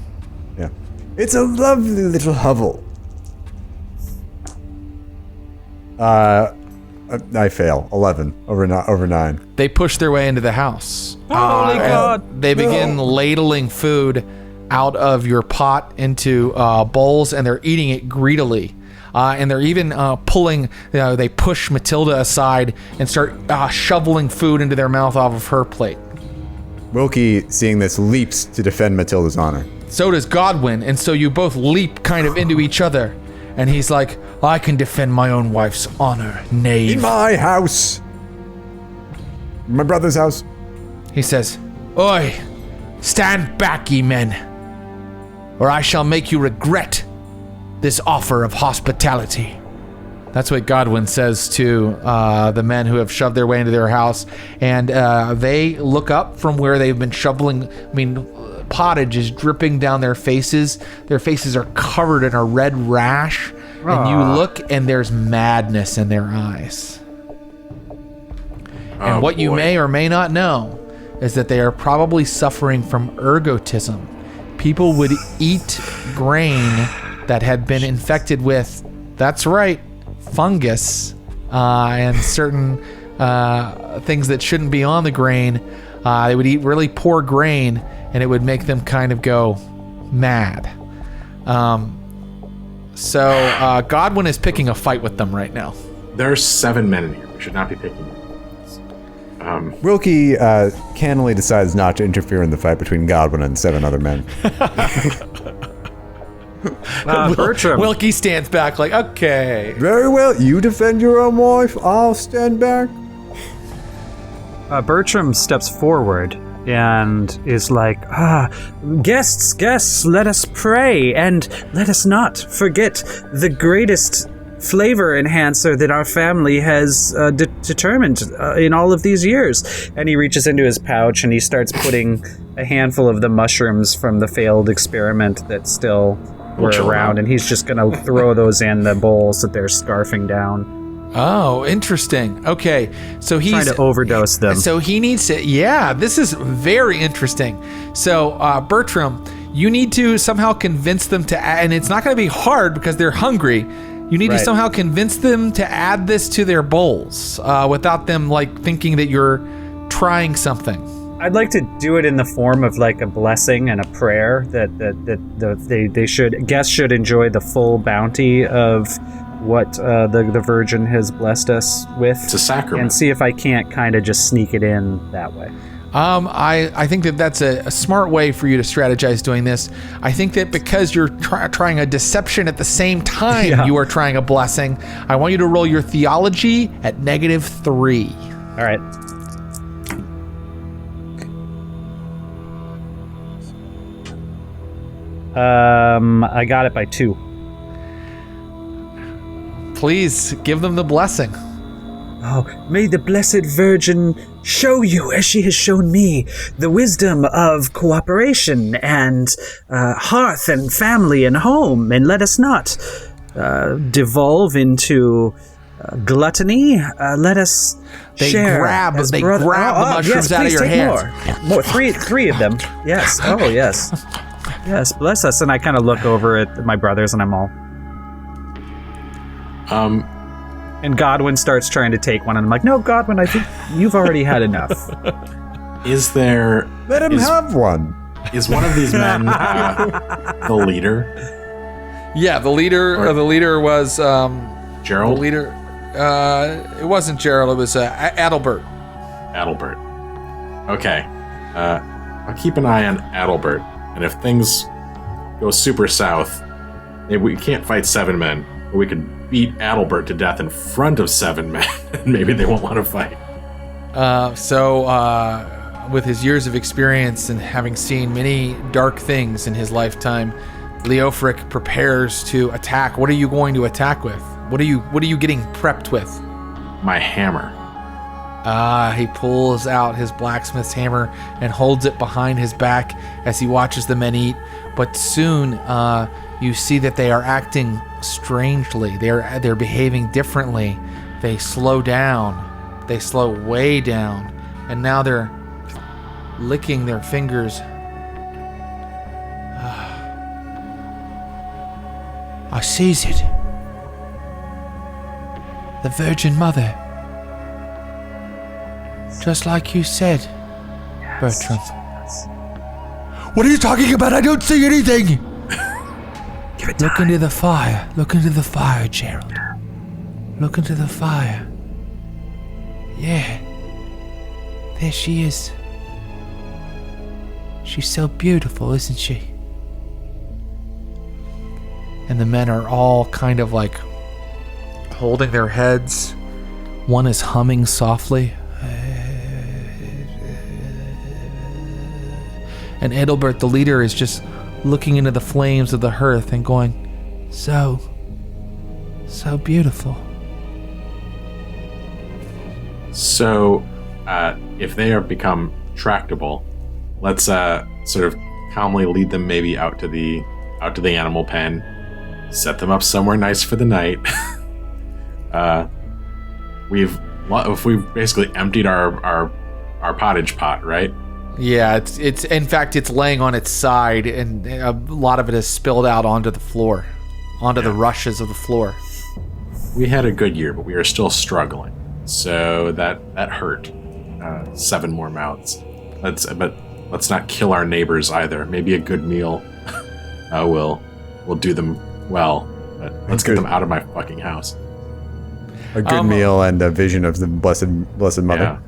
Yeah, it's a lovely little hovel. I fail. 11 over 9. They push their way into the house. Holy God! They begin ladling food out of your pot into bowls, and they're eating it greedily. And they're even pulling, they push Matilda aside and start shoveling food into their mouth off of her plate. Wilkie, seeing this, leaps to defend Matilda's honor. So does Godwin, and so you both leap kind of into each other. And he's like, I can defend my own wife's honor, knave. In my house. My brother's house. He says, Oi, stand back, ye men, or I shall make you regret this offer of hospitality. That's what Godwin says to the men who have shoved their way into their house. And they look up from where they've been shoveling. Pottage is dripping down their faces. Their faces are covered in a red rash. And you look, and there's madness in their eyes. And what you may or may not know is that they are probably suffering from ergotism. People would eat grain that had been infected with, that's right, fungus, and certain things that shouldn't be on the grain. They would eat really poor grain, and it would make them kind of go mad. So Godwin is picking a fight with them right now. There are 7 men in here. We should not be picking them. Wilkie cannily decides not to interfere in the fight between Godwin and 7 other men. Bertram. Wilkie stands back like, okay. Very well. You defend your own wife. I'll stand back. Bertram steps forward and is like, Guests, let us pray, and let us not forget the greatest flavor enhancer that our family has determined in all of these years. And he reaches into his pouch and he starts putting a handful of the mushrooms from the failed experiment that still were around, and he's just gonna throw those in the bowls that they're scarfing down. Oh, interesting. Okay, so he's trying to overdose them. So he needs to. Yeah, this is very interesting. So Bertram, you need to somehow convince them to add, and it's not going to be hard because they're hungry. You need to somehow convince them to add this to their bowls without them thinking that you're trying something. I'd like to do it in the form of a blessing and a prayer that guests should enjoy the full bounty of what the Virgin has blessed us with. It's a sacrament. And see if I can't kind of just sneak it in that way. I think that's a smart way for you to strategize doing this. I think that because you're trying a deception at the same time you are trying a blessing, I want you to roll your theology at -3. All right. I got it by 2. Please give them the blessing. Oh, may the Blessed Virgin show you, as she has shown me, the wisdom of cooperation and hearth and family and home, and let us not devolve into gluttony. Let us share. They grab the mushrooms out of your hands. More. Three of them. Yes. Oh, yes. Yes, bless us. And I kind of look over at my brothers, and I'm all... And Godwin starts trying to take one, and I'm like, no, Godwin, I think you've already had enough. Is there... Let him have one. Is one of these men the leader? Yeah, the leader was... Gerald? The leader... it wasn't Gerald, it was Adalbert. Adalbert. Okay. I'll keep an eye on Adalbert, and if things go super south, maybe we can't fight 7 men, but we could beat Adalbert to death in front of 7 men, and maybe they won't want to fight. With his years of experience and having seen many dark things in his lifetime, Leofric prepares to attack. What are you going to attack with? What are you getting prepped with? My hammer. He pulls out his blacksmith's hammer and holds it behind his back as he watches the men eat. But soon, you see that they are acting strangely. They're behaving differently. They slow down. They slow way down. And now they're licking their fingers. I sees it. The Virgin Mother. Just like you said, Bertram. What are you talking about? I don't see anything. Look into the fire. Look into the fire, Gerald. Look into the fire. Yeah. There she is. She's so beautiful, isn't she? And the men are all kind of like holding their heads. One is humming softly. And Adalbert, the leader, is just looking into the flames of the hearth and going, so beautiful. So, if they have become tractable, let's sort of calmly lead them maybe out to the animal pen, set them up somewhere nice for the night. We've basically emptied our pottage pot, right? Yeah, it's in fact it's laying on its side, and a lot of it has spilled out onto the floor, onto the rushes of the floor. We had a good year, but we are still struggling. So that hurt. 7 more mouths. Let's not kill our neighbors either. Maybe a good meal will do them well. But let's get them out of my fucking house. A good meal and a vision of the blessed mother. Yeah.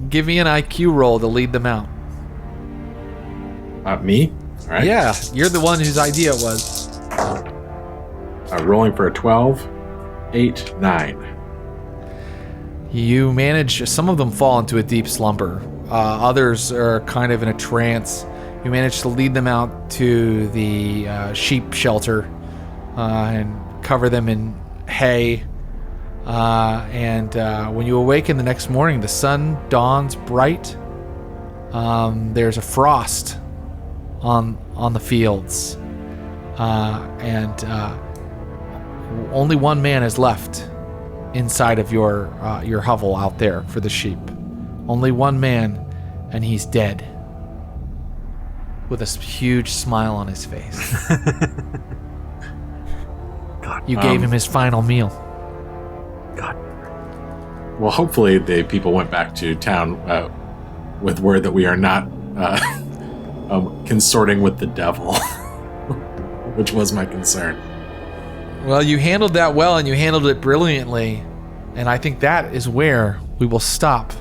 Give me an IQ roll to lead them out. Me? All right. Yeah, you're the one whose idea it was. Rolling for a 12, 8, 9. You manage, some of them fall into a deep slumber. Others are kind of in a trance. You manage to lead them out to the sheep shelter and cover them in hay. And when you awaken the next morning, the sun dawns bright. There's a frost on the fields. And only one man is left inside of your hovel out there for the sheep. Only one man, and he's dead. With a huge smile on his face. God, you gave him his final meal. God. Well, hopefully the people went back to town with word that we are not consorting with the devil, which was my concern. Well, you handled that well, and you handled it brilliantly, and I think that is where we will stop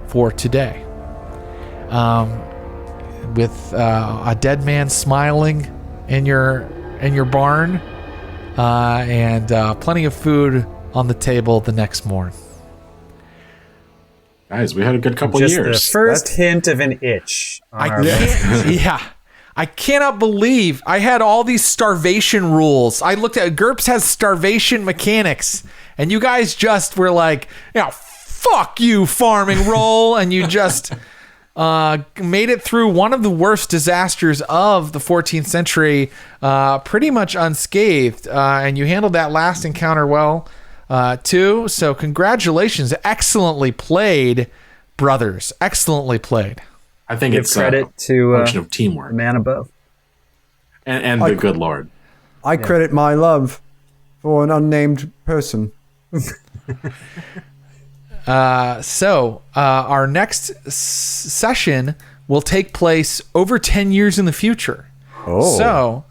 for today. With a dead man smiling in your barn, and plenty of food on the table the next morning. Guys, we had a good couple years. Just the first hint of an itch. I cannot believe I had all these starvation rules. I looked at GURPS has starvation mechanics, and you guys just were like, fuck you, farming roll, and you just made it through one of the worst disasters of the 14th century pretty much unscathed, and you handled that last encounter well too. So congratulations, excellently played, brothers, excellently played. I think Give it's credit a to function of teamwork the man above. and the good Lord. I credit my love for an unnamed person. So our next session will take place over 10 years in the future. Oh. So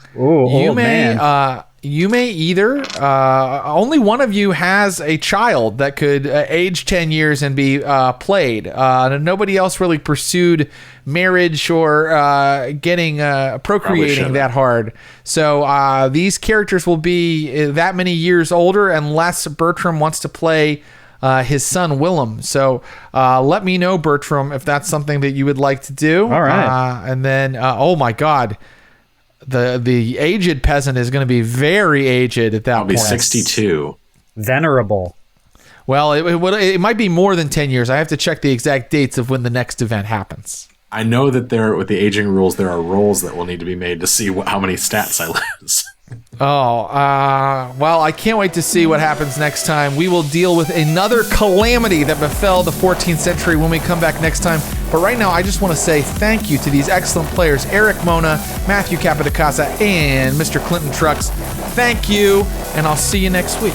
you may either only one of you has a child that could age 10 years and be played. Nobody else really pursued marriage or getting procreating that hard. So these characters will be that many years older unless Bertram wants to play his son Willem. So let me know, Bertram, if that's something that you would like to do. All right. And then oh my God, the aged peasant is going to be very aged at that I'll be point. 62. Venerable. Well, it might be more than 10 years. I have to check the exact dates of when the next event happens. I know that with the aging rules, there are rolls that will need to be made to see how many stats I lose. Well, I can't wait to see what happens next time. We will deal with another calamity that befell the 14th century when we come back next time. But right now, I just want to say thank you to these excellent players, Erik Mona, Matthew Capodicasa, and Mr. Clinton Trucks. Thank you, and I'll see you next week.